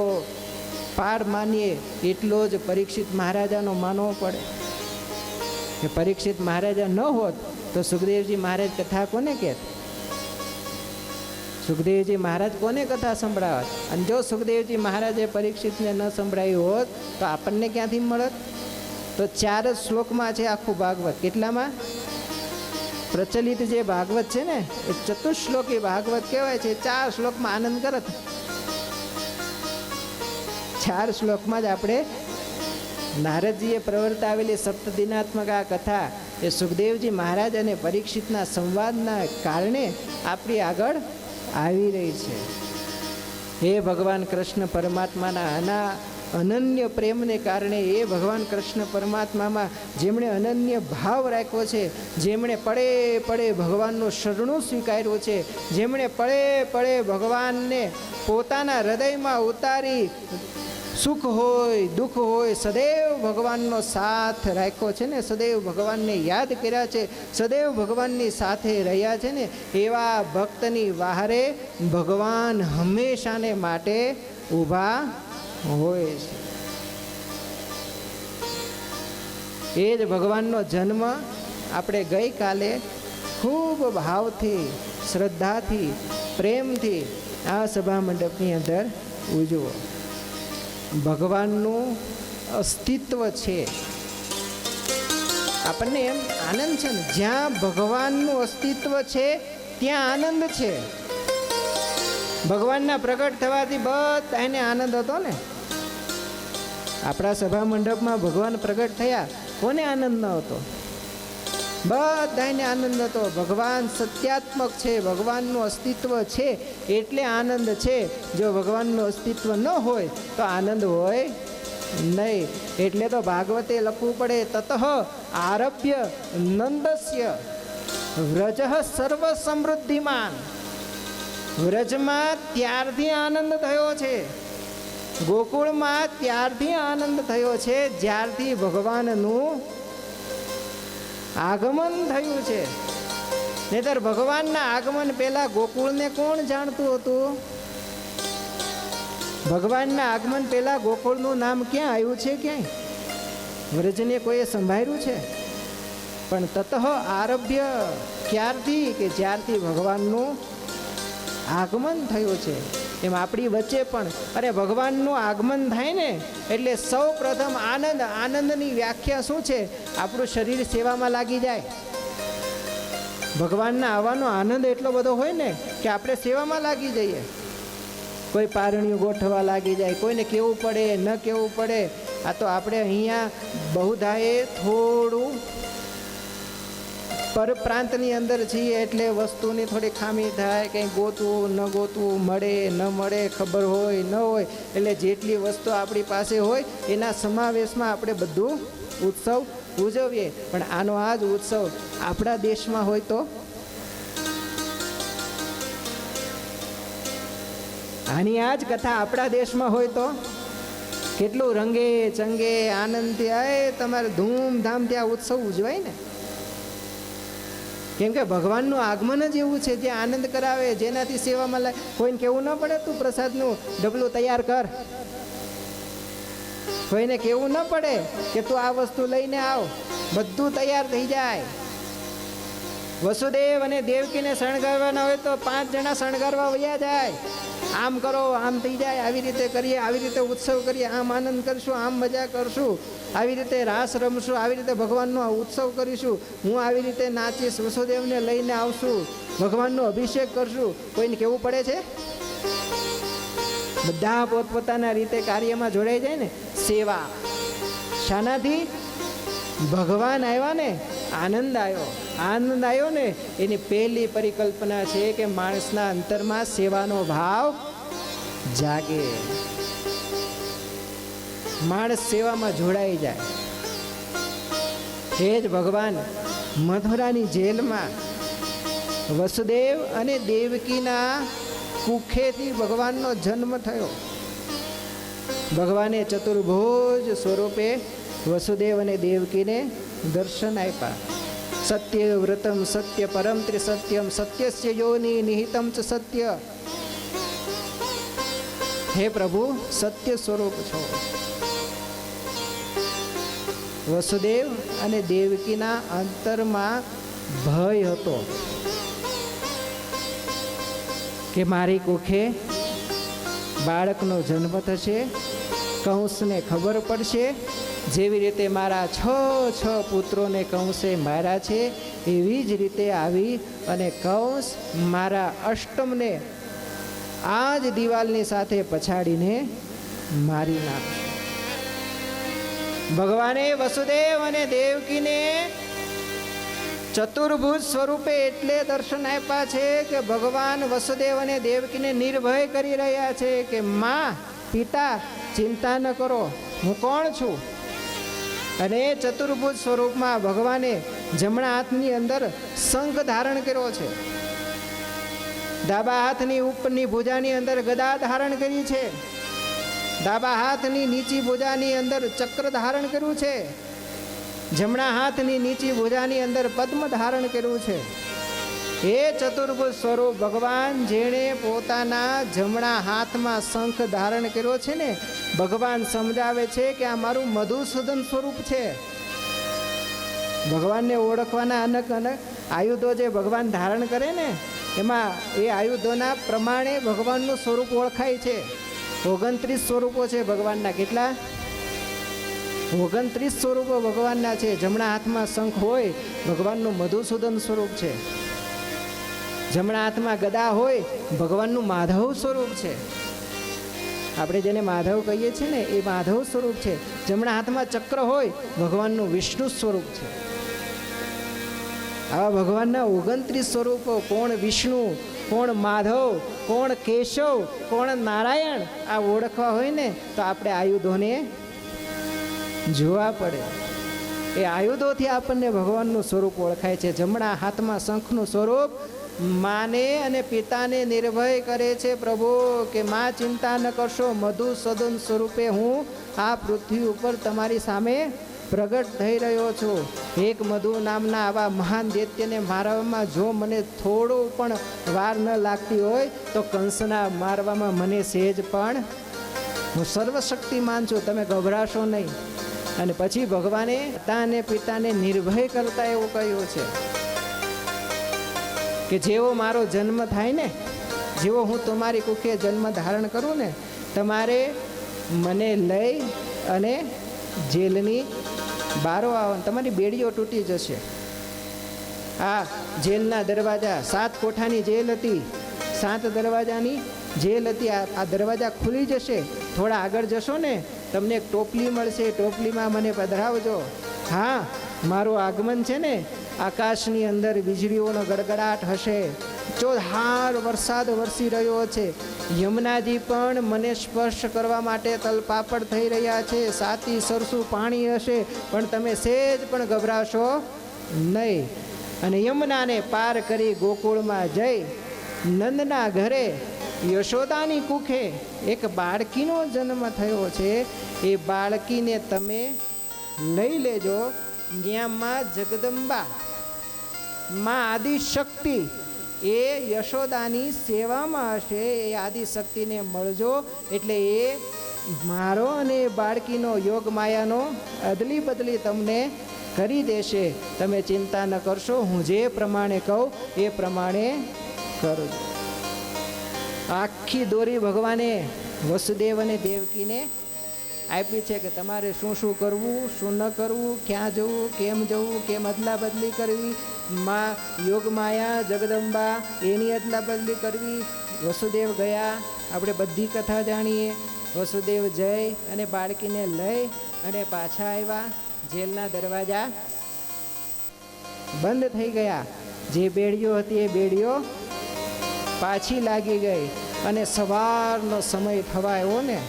પાર માનીએ એટલો જ પરીક્ષિત મહારાજાનો માનવો પડે. કે પરીક્ષિત મહારાજા ન હોત તો સુખદેવજી મહારાજ કથા કોને કહેત? સુખદેવજી મહારાજ કોને કથા સંભળાવત? અને જો સુખદેવજી મહારાજે પરીક્ષિતને ન સંભળાવ્યું હોત તો આપણને ક્યાંથી મળત? તો 4 જ શ્લોકમાં છે આખું ભાગવત. કેટલામાં? પ્રચલિત જે ભાગવત છે ને એ ચતુશ્લોકી ભાગવત કહેવાય છે. 4 શ્લોકમાં આનંદ કરત. 4 શ્લોકમાં જ આપણે નારદજીએ પ્રવર્તાવેલી સપ્તદિનાત્મક આ કથા એ સુખદેવજી મહારાજ અને પરીક્ષિતના સંવાદના કારણે આપણી આગળ આવી રહી છે. હે ભગવાન કૃષ્ણ પરમાત્માના આના અનન્ય પ્રેમને કારણે, એ ભગવાન કૃષ્ણ પરમાત્મામાં જેમણે અનન્ય ભાવ રાખ્યો છે, જેમણે પડે પડે ભગવાનનું શરણું સ્વીકાર્યું છે, જેમણે પડે પડે ભગવાનને પોતાના હૃદયમાં ઉતારી સુખ હોય દુઃખ હોય સદૈવ ભગવાનનો સાથ રાખ્યો છે ને, સદૈવ ભગવાનને યાદ કર્યા છે, સદૈવ ભગવાનની સાથે રહ્યા છે ને, એવા ભક્તની વહારે ભગવાન હંમેશાને માટે ઊભા હોય છે. એ જ ભગવાનનો જન્મ આપણે ગઈકાલે ખૂબ ભાવથી, શ્રદ્ધાથી, પ્રેમથી આ સભા મંડપની અંદર ઉજવો. ભગવાનનું અસ્તિત્વ છે. આપણને એમ આનંદ છે ને, જ્યાં ભગવાનનું અસ્તિત્વ છે ત્યાં આનંદ છે. ભગવાનના પ્રગટ થવાથી બધાને આનંદ હતો ને. આપણા સભા મંડપમાં ભગવાન પ્રગટ થયા, કોને આનંદ ન હતો? બધાને આનંદ હતો. ભગવાન સત્યાત્મક છે, ભગવાનનું અસ્તિત્વ છે એટલે આનંદ છે. જો ભગવાનનું અસ્તિત્વ ન હોય તો આનંદ હોય નહીં. એટલે તો ભાગવતે લખવું પડે, તતઃ આરભ્ય નંદસ્ય વ્રજ સર્વ સમૃદ્ધિમાન. વ્રજમાં ત્યારથી આનંદ થયો છે, ગોકુળમાં ત્યારથી આનંદ થયો છે જ્યારથી ભગવાનનું આગમન થયું છે. નહીંતર ભગવાનના આગમન પહેલા ગોકુળને કોણ જાણતું હતું? ભગવાનના આગમન પહેલા ગોકુળનું નામ ક્યાં આવ્યું છે? ક્યાંય વ્રજને કોઈએ સંભાળ્યું છે? પણ તતઃ આરભ્ય, ક્યારથી? કે જ્યારથી ભગવાનનું આગમન થયું છે. એમ આપણી વચ્ચે પણ અરે ભગવાનનું આગમન થાય ને એટલે સૌ પ્રથમ આનંદ. આનંદની વ્યાખ્યા શું છે? આપણું શરીર સેવામાં લાગી જાય. ભગવાનના આવવાનો આનંદ એટલો બધો હોય ને કે આપણે સેવામાં લાગી જઈએ. કોઈ પારણીઓ ગોઠવવા લાગી જાય, કોઈને કેવું પડે ન કેવું પડે. આ તો આપણે અહીંયા બહુધાએ થોડું પરપ્રાંતની અંદર છીએ એટલે વસ્તુની થોડી ખામી થાય, કંઈ ગોતવું ન ગોતવું, મળે ન મળે, ખબર હોય ન હોય. એટલે જેટલી વસ્તુ આપણી પાસે હોય એના સમાવેશમાં આપણે બધું ઉત્સવ ઉજવીએ. પણ આનો આ જ ઉત્સવ આપણા દેશમાં હોય તો, આની આ જ કથા આપણા દેશમાં હોય તો કેટલું રંગે ચંગે આનંદથી આય તમારે ધૂમધામથી આ ઉત્સવ ઉજવાય ને. કેમ કે ભગવાનનું આગમન જ એવું છે જે આનંદ કરાવે, જેનાથી સેવામાં લાગે. કોઈને કેવું ન પડે તું પ્રસાદનું ડબલું તૈયાર કર. કોઈને કેવું ન પડે કે તું આ વસ્તુ લઈને આવ. બધું તૈયાર થઈ જાય. વસુદેવ અને દેવકીને શણગારવાના હોય તો 5 જણા શણગારવા વયા જાય. આમ કરો, આમ થઈ જાય, આવી રીતે કરીએ, આવી રીતે ઉત્સવ કરીએ, આમ આનંદ કરશું, આમ મજા કરશું, આવી રીતે રાસ રમશું, આવી રીતે ભગવાનનો ઉત્સવ કરીશું, હું આવી રીતે નાચીશ, વસુદેવને લઈને આવશું, ભગવાનનો અભિષેક કરશું. કોઈને કેવું પડે છે? બધા પોતપોતાના રીતે કાર્યમાં જોડાઈ જાય ને. સેવા શાનાથી? ભગવાન આવ્યા ને, આનંદ આવ્યો. આનંદ આવ્યો ને એની પહેલી પરિકલ્પના છે કે માણસના અંતરમાં સેવાનો ભાવ જાગે, માણસ સેવામાં જોડાઈ જાય. એ જ ભગવાન મથુરાની જેલમાં વસુદેવ અને દેવકીના કુખેથી ભગવાનનો જન્મ થયો. ભગવાને ચતુર્ભુજ સ્વરૂપે વસુદેવ અને દેવકીને દર્શન આપ્યા. સત્ય વ્રતમ સત્ય પરમ ત્રિસત્યમ સત્યસ્ય યોનિ નિહિતમ ચ સત્ય. હે પ્રભુ, સત્ય સ્વરૂપ છો. વસુદેવ અને દેવકીના અંતરમાં ભય હતો કે મારી કુખે બાળકનો જન્મ થશે, કંસને ખબર પડશે. જેવી રીતે મારા 6 પુત્રોને કંસે માર્યા છે એવી જ રીતે આવી અને કંસ મારા અષ્ટમને આ જ દિવાલની સાથે પછાડીને મારી નાખશે. ભગવાને વસુદેવ અને દેવકીને ચતુર્ભુજ સ્વરૂપે એટલે દર્શન આપ્યા છે કે ભગવાન વસુદેવ અને દેવકીને નિર્ભય કરી રહ્યા છે કે માં, પિતા, ચિંતા ન કરો, હું કોણ છું. અને ચતુર્ભુજ સ્વરૂપમાં ભગવાને જમણા હાથની અંદર શંખ ધારણ કર્યો છે, ડાબા હાથની ઉપરની ભુજાની અંદર ગદા ધારણ કરી છે, ડાબા હાથની નીચી ભુજાની અંદર ચક્ર ધારણ કર્યું છે, જમણા હાથની નીચી ભુજાની અંદર પદ્મ ધારણ કર્યું છે. એ ચતુર્ભુજ સ્વરૂપ ભગવાન જેણે પોતાના જમણા હાથમાં શંખ ધારણ કર્યો છે ને, ભગવાન સમજાવે છે કે આ મારું મધુસૂદન સ્વરૂપ છે. ભગવાનને ઓળખવાના અનેક આયુધો જે ભગવાન ધારણ કરે ને એમાં એ આયુધોના પ્રમાણે ભગવાનનું સ્વરૂપ ઓળખાય છે. 29 સ્વરૂપો છે ભગવાનના. કેટલા? 29 સ્વરૂપો ભગવાનના છે. જમણા હાથમાં શંખ હોય, ભગવાનનું મધુસૂદન સ્વરૂપ છે. જમણા હાથમાં ગદા હોય, ભગવાનનું માધવ સ્વરૂપ છે. આપણે જેને માધવ કહીએ છીએ ને એ માધવ સ્વરૂપ છે. જમણા હાથમાં ચક્ર હોય, ભગવાનનું વિષ્ણુ સ્વરૂપ છે. આવા ભગવાનના 29 સ્વરૂપો, કોણ વિષ્ણુ, કોણ માધવ, કોણ કેશવ, કોણ નારાયણ, આ ઓળખવા હોય ને તો આપણે આયુધોને જોવા પડે. એ આયુધોથી આપણને ભગવાનનું સ્વરૂપ ઓળખાય છે. જમણા હાથમાં શંખનું સ્વરૂપ માને અને પિતાને નિર્ભય કરે છે પ્રભુ કે માં ચિંતા ન કરશો, મધુસૂદન સ્વરૂપે હું આ પૃથ્વી ઉપર તમારી સામે પ્રગટ થઈ રહ્યો છું. એક મધુ નામના આવા મહાન દૈત્યને મારવામાં જો મને થોડું પણ વાર ન લાગતી હોય તો કંસના મારવામાં મને સહેજ પણ, હું સર્વશક્તિમાન છું, તમે ગભરાશો નહીં. અને પછી ભગવાને માતા અને પિતાને નિર્ભય કરતા એવું કહ્યું છે કે જેવો મારો જન્મ થાય ને, જેવો હું તમારી કુખે જન્મ ધારણ કરું ને, તમારે મને લઈ અને જેલની બારો આવો, તમારી બેડીઓ તૂટી જશે. આ જેલના દરવાજા, 7 કોઠાની જેલ હતી, 7 દરવાજાની જેલ હતી. આ દરવાજા ખુલી જશે. થોડા આગળ જશો ને તમને એક ટોપલી મળશે, ટોપલીમાં મને પધરાવજો. હા, મારું આગમન છે ને આકાશની અંદર વીજળીઓનો ગડગડાટ હશે, ચોધાર વરસાદ વરસી રહ્યો છે, યમુનાજી પણ મને સ્પર્શ કરવા માટે તલપાપડ થઈ રહ્યા છે, સાતી સરસું પાણી હશે, પણ તમે સહેજ પણ ગભરાશો નહીં. અને યમુનાને પાર કરી ગોકુળમાં જઈ નંદના ઘરે યશોદાની કુખે એક બાળકીનો જન્મ થયો છે. એ બાળકીને તમે લઈ લેજો. જ્યાં માં જગદંબા, માં આદિશક્તિ એ યશોદાની સેવામાં હશે, એ આદિશક્તિને મળજો. એટલે એ મારો અને બાળકીનો યોગ માયાનો અદલી બદલી તમને કરી દેશે. તમે ચિંતા ન કરશો, હું જે પ્રમાણે કહું એ પ્રમાણે કરજો. આખી દોરી ભગવાને વસુદેવ અને દેવકીને આપી છે કે તમારે શું શું કરવું, શું ન કરવું, ક્યાં જવું, કેમ અદલા બદલી કરવી, માં યોગ માયા જગદંબા એની અદલા બદલી કરવી. વસુદેવ ગયા, આપણે બધી કથા જાણીએ. વસુદેવ જઈ અને બાળકીને લઈ અને પાછા આવ્યા. જેલના દરવાજા બંધ થઈ ગયા. જે બેડીઓ હતી એ બેડીઓ પાછી લાગી ગઈ. અને સવારનો સમય થવા આવ્યો ને,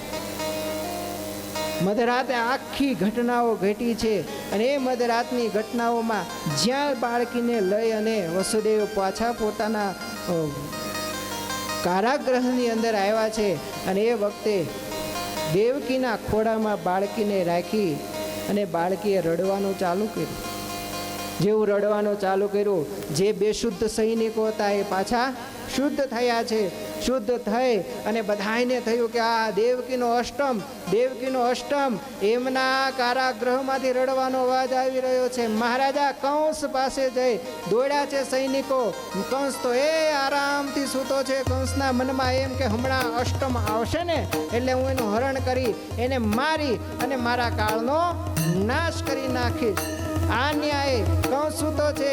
મધરાતે આખી ઘટનાઓ ઘટી છે. અને એ મધરાતની ઘટનાઓમાં જ્યાં બાળકીને લઈ અને વસુદેવ પાછા પોતાના કારાગૃહની અંદર આવ્યા છે, અને એ વખતે દેવકીના ખોળામાં બાળકીને રાખી અને બાળકીએ રડવાનું ચાલુ કર્યું. જેવું રડવાનું ચાલુ કર્યું, જે બેશુદ્ધ સૈનિકો હતા એ પાછા શુદ્ધ થયા છે. શુદ્ધ થઈ અને બધાને થયું કે આ દેવકીનો અષ્ટમ એમના કારાગૃહમાંથી રડવાનો અવાજ આવી રહ્યો છે. મહારાજા કંસ પાસે જઈ દોડ્યા છે સૈનિકો. કંસ તો એ આરામથી સૂતો છે. કંસના મનમાં એમ કે હમણાં અષ્ટમ આવશે ને એટલે હું એનું હરણ કરી એને મારી અને મારા કાળનો નાશ કરી નાખીશ. આ ન્યાય કંસ સૂતો છે.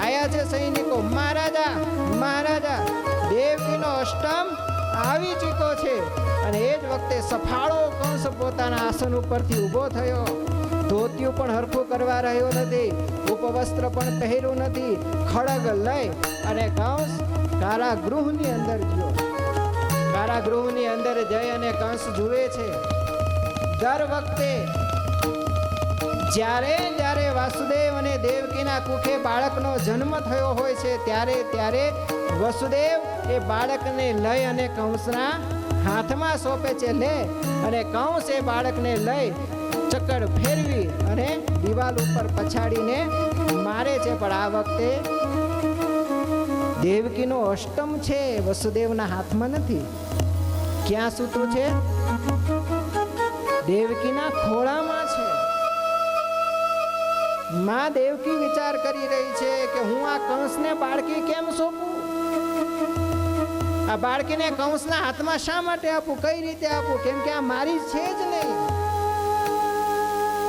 આયા છે સૈનિકો, મહારાજા દેવકીનો અષ્ટમ આવી ચૂક્યો છે. અને એ જ વખતે સફાળો કંસ પોતાના આસન ઉપરથી ઊભો થયો. ધોતિયું પણ હરખું કરવા રહ્યો નથી, ઉપવસ્ત્ર પણ પહેર્યું નથી. ખડગ લઈ અને કંસ કારાગૃહની અંદર ગયો. કારાગૃહની અંદર જઈ અને કંસ જુએ છે. દર વખતે જ્યારે વાસુદેવ અને દેવકીના કુખે બાળકનો જન્મ થયો હોય છે ત્યારે વસુદેવ એ બાળકને લઈ અને કંસના હાથમાં સોંપે છે. લે અને કંસ એ બાળકને લઈ ચક્કર ફેરવી અને દિવાલ ઉપર પછાડીને મારે છે. પણ આ વખતે દેવકીનો અષ્ટમ છે, વસુદેવના હાથમાં નથી. ક્યાં સૂતું છે? દેવકીના ખોળામાં છે. માં દેવકી વિચાર કરી રહી છે કે હું આ કંસને બાળકી કેમ સોંપું, આ બાળકીને કંસના હાથમાં શા માટે આપું, કઈ રીતે આપું, કેમ કે આ મારી છે જ નહીં.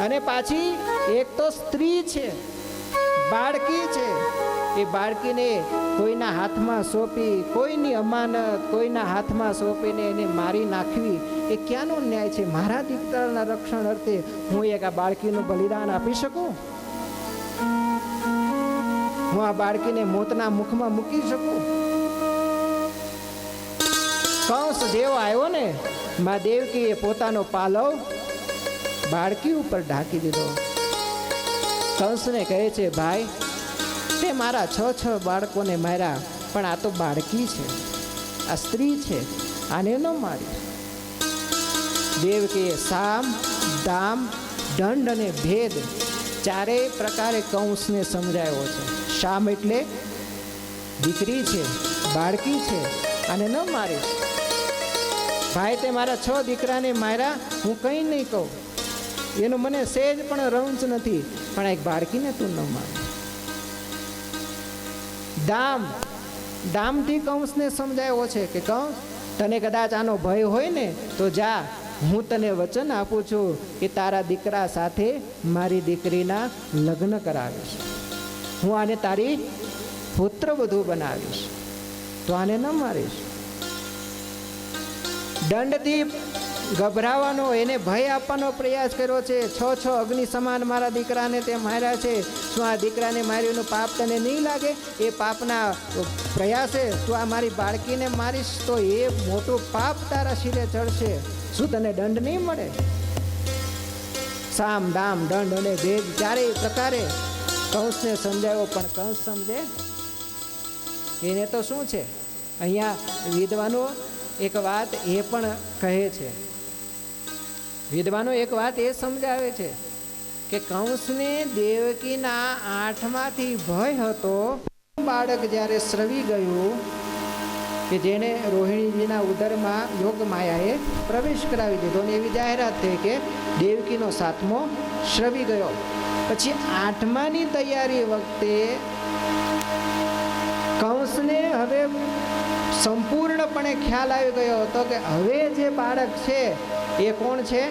અને પાછી એક તો સ્ત્રી છે, બાળકી છે. એ બાળકીને કોઈના હાથમાં સોંપી, કોઈની અમાનત કોઈના હાથમાં સોંપીને એને મારી નાખવી એ ક્યાંનો ન્યાય છે? મારા દીકરાના રક્ષણ અર્થે હું એક આ બાળકીનું બલિદાન આપી શકું? હું આ બાળકીને મોતના મુખમાં મૂકી શકું? કંસ જેવો આવ્યો ને, માં દેવકીએ પોતાનો પાલવ બાળકી ઉપર ઢાંકી દીધો. કંસને કહે છે, ભાઈ તે મારા 6 બાળકોને માર્યા, પણ આ તો બાળકી છે, આ સ્ત્રી છે, આને ન મારી. દેવકીએ સામ, દામ, દંડ અને ભેદ ચારેય પ્રકારે કંસને સમજાવ્યો છે. શામ એટલે દીકરી છે, બાળકી છે, આને ન મારીશ. ભાઈ તે મારા 6 દીકરાને માર્યા, હું કંઈ નહીં કહું, એનું મને સેજ પણ રંચ નથી, પણ એક બાળકીને તું ન માર. દામ, દામથી કંસને સમજાવ્યો છે કે કંસ તને કદાચ આનો ભય હોય ને તો જા, હું તને વચન આપું છું કે તારા દીકરા સાથે મારી દીકરીના લગ્ન કરાવીશ, હું આને તારી પુત્રવધુ બનાવીશ, તો આને ન મારીશ. દંડથી ગભરાવાનો, એને ભય આપવાનો પ્રયાસ કર્યો છે. 6 અગ્નિ સમાન મારા દીકરાને તે માર્યા છે, શું આ દીકરાને માર્યુંનું પાપ તને નહીં લાગે? એ પાપના પ્રયાસે તું આ મારી બાળકીને મારીશ તો એ મોટું પાપ તારા શિરે ચડશે, શું તને દંડ નહીં મળે? સામ, દામ, દંડ અને ભેદ ચારેય પ્રકારે કંસને સમજાવ્યો, પણ કંસ સમજે એને તો શું છે? અહીંયા વિદ્વાનો એક વાત એ પણ કહે છે, વિદ્વાનો એક વાત એ સમજાવે છે કે કંસને દેવકીના આંખમાંથી ભય હતો. બાળક જ્યારે શ્રવી ગયું કે જેને રોહિણીજીના ઉદરમાં યોગ માયાએ પ્રવેશ કરાવી દીધો, ને એવી જાહેરાત થઈ કે દેવકીનો 7મો શ્રવી ગયો. પછી 8માની તૈયારી વખતે કંસને હવે સંપૂર્ણપણે ખ્યાલ આવી ગયો હતો કે હવે જે બાળક છે એ કોણ છે?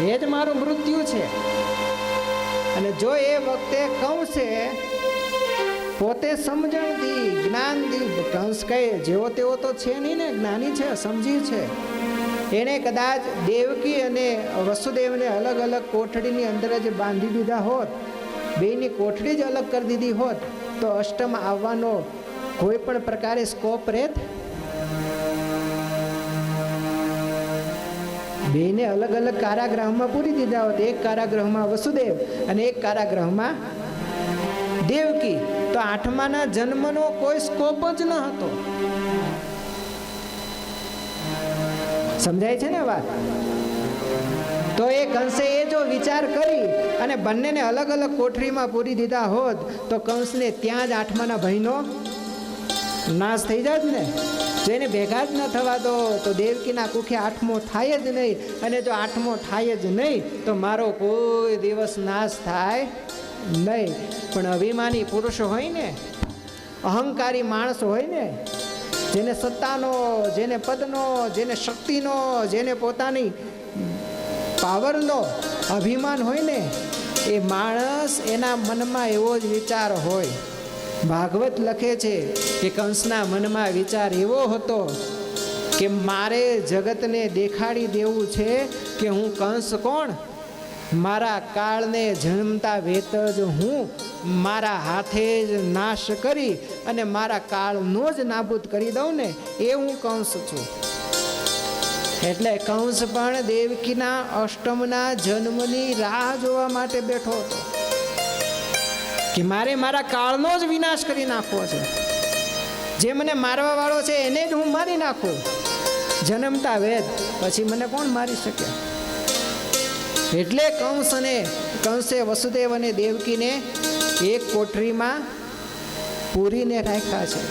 એ જ મારું મૃત્યુ છે. અને જો એ વખતે કંસે પોતે સમજણથી, જ્ઞાનથી, કંસ કહે જેવો તેવો તો છે નહીં ને, જ્ઞાની છે, સમજી છે, એણે કદાચ દેવકી અને વસુદેવને અલગ અલગ કોઠડીની અંદર જ બાંધી દીધા હોત, બેની કોઠડી જ અલગ કરી દીધી હોત, તો અષ્ટમ આવવાનો કોઈ પણ પ્રકારે સ્કોપ રહેત? બેને અલગ અલગ કારાગૃહમાં પૂરી દીધા હોત, એક કારાગૃહમાં વસુદેવ અને એક કારાગૃહમાં દેવકી, તો 8માના જન્મનો કોઈ સ્કોપ જ ન હતો. સમજાય છે ને વાત? તો એ કંસે એ જો વિચાર કરી અને બંનેને અલગ અલગ કોઠરીમાં પૂરી દીધા હોત તો કંસને ત્યાં જ 8માના ભયનો નાશ થઈ જાય ને. જો એને ભેગા જ ન થવા દો તો દેવકીના કુખે 8મો થાય જ નહીં, અને જો 8મો થાય જ નહીં તો મારો કોઈ દિવસ નાશ થાય નહીં. પણ અભિમાની પુરુષ હોય ને, અહંકારી માણસ હોય ને, જેને સત્તાનો, જેને પદનો, જેને શક્તિનો, જેને પોતાની પાવરનો અભિમાન હોય ને, એ માણસ એના મનમાં એવો જ વિચાર હોય. ભાગવત લખે છે કે કંસના મનમાં વિચાર એવો હતો કે મારે જગતને દેખાડી દેવું છે કે હું કંસ કોણ, મારા કાળને જન્મતા વેત જ હું મારા હાથે જ નાશ કરી અને મારા કાળનો જ નાબૂદ કરી દઉં ને, એ હું કંસ છું. એટલે કંસ પણ દેવકીના અષ્ટમના જન્મની રાહ જોવા માટે બેઠો હતો કે મારે મારા કાળનો જ વિનાશ કરી નાખવો છે. જે મને મારવા વાળો છે એને જ હું મારી નાખું. જન્મતા વેદ પછી મને કોણ મારી શકે? એટલે કંસે વસુદેવ અને દેવકીને એક કોઠરીમાં પૂરીને રાખ્યા છે.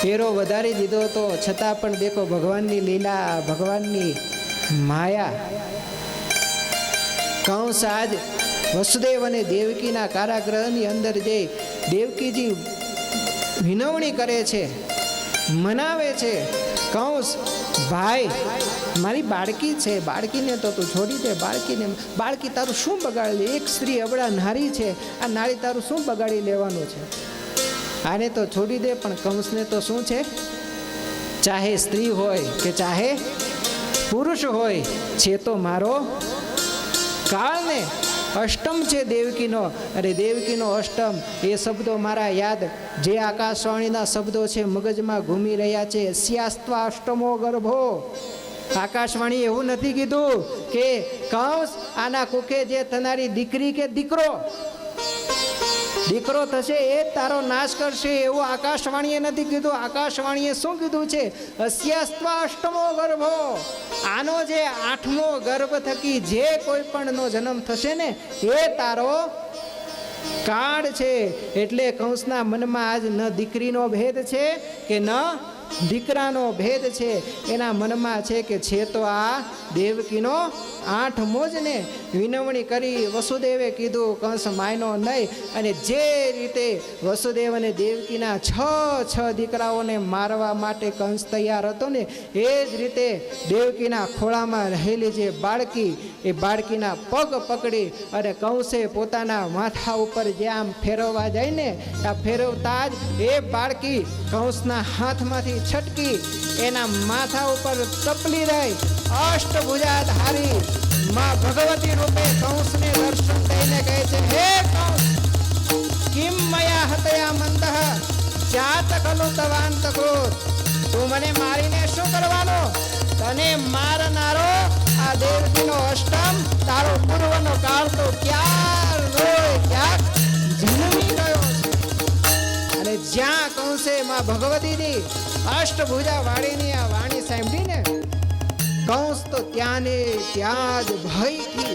ફેરો વધારી દીધો હતો છતાં પણ દેખો ભગવાનની લીલા, ભગવાનની માયા. કંસ આજ વસુદેવ અને દેવકીના કારાગૃહની અંદર જઈ દેવકીજી વિનવણી કરે છે, મનાવે છે. કંસ, ભાઈ મારી બાળકી છે, બાળકીને તો તું છોડી દે. બાળકી તારું શું બગાડી લે? એક સ્ત્રી અબળા નારી છે, આ નારી તારું શું બગાડી લેવાનું છે? આને તો છોડી દે. પણ કંસને તો શું છે, ચાહે સ્ત્રી હોય કે ચાહે પુરુષ હોય, છે તો મારો કાળ ને. અષ્ટમ છે દેવકીનો, અરે દેવકીનો અષ્ટમ એ શબ્દો મારા યાદ, જે આકાશવાણીના શબ્દો છે મગજમાં ઘૂમી રહ્યા છે. સ્યાસ્ત્વા અષ્ટમો ગર્ભો. આકાશવાણી એવું નથી કીધું કે કંસ આના કુખે જે થનારી દીકરી કે દીકરો થશે એ તારો નાશ કરશે, એવું આકાશવાણીએ નથી કીધું. આકાશવાણીએ શું કીધું છે? અસ્યાસ્ત્વા અષ્ટમો ગર્ભો. આનો જે 8મો ગર્ભ થકી જે કોઈ પણનો જન્મ થશે ને એ તારો કાળ છે. એટલે કંસના મનમાં આજ ન દીકરીનો ભેદ છે કે ન દીકરાનો ભેદ છે. એના મનમાં છે કે છે તો આ દેવકીનો 8મો જ ને. વિનવણી કરી વસુદેવે કીધું, કંસ માયનો નહીં. અને જે રીતે વસુદેવ અને દેવકીના 6 દીકરાઓને મારવા માટે કંસ તૈયાર હતો ને, એ જ રીતે દેવકીના ખોળામાં રહેલી જે બાળકી, એ બાળકીના પગ પકડી અને કંસે પોતાના માથા ઉપર જે આમ ફેરવવા જાય ને, આ ફેરવતા જ એ બાળકી કંસના હાથમાંથી છટકી એના માથા ઉપર તપલી રહી. અષ્ટભુજાધારી માં ભગવતી રૂપે કંસને દર્શન દઈને કહે છે, હે કંસ, કિમ મયા હતયા મંદઃ જાત ખલુ તવાંત ક્રોધ. તું મને મારીને શું કરવાનો? તને મારનારો આ દેવકીનો અષ્ટમ, તારો પૂર્વનો કાળ તો ક્યાં જન્મી ગયો છે. અને જ્યાં કંસે માં ભગવતીની અષ્ટભુજા વાળીની આ વાણી સાંભળીને કંસ તો ત્યાં જ ભયથી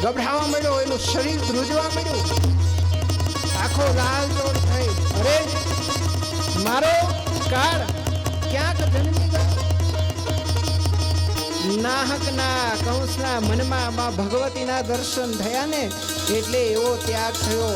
ગભરાવા મળ્યો. એનું શરીર ધ્રુજવા મળ્યું, આખો લાલચોળ થઈ. અરે મારો કાળ ક્યાંક જન્મી ગયો. નાહકના કંસના મનમાં માં ભગવતીના દર્શન થયા ને એટલે એવો ત્યાગ થયો.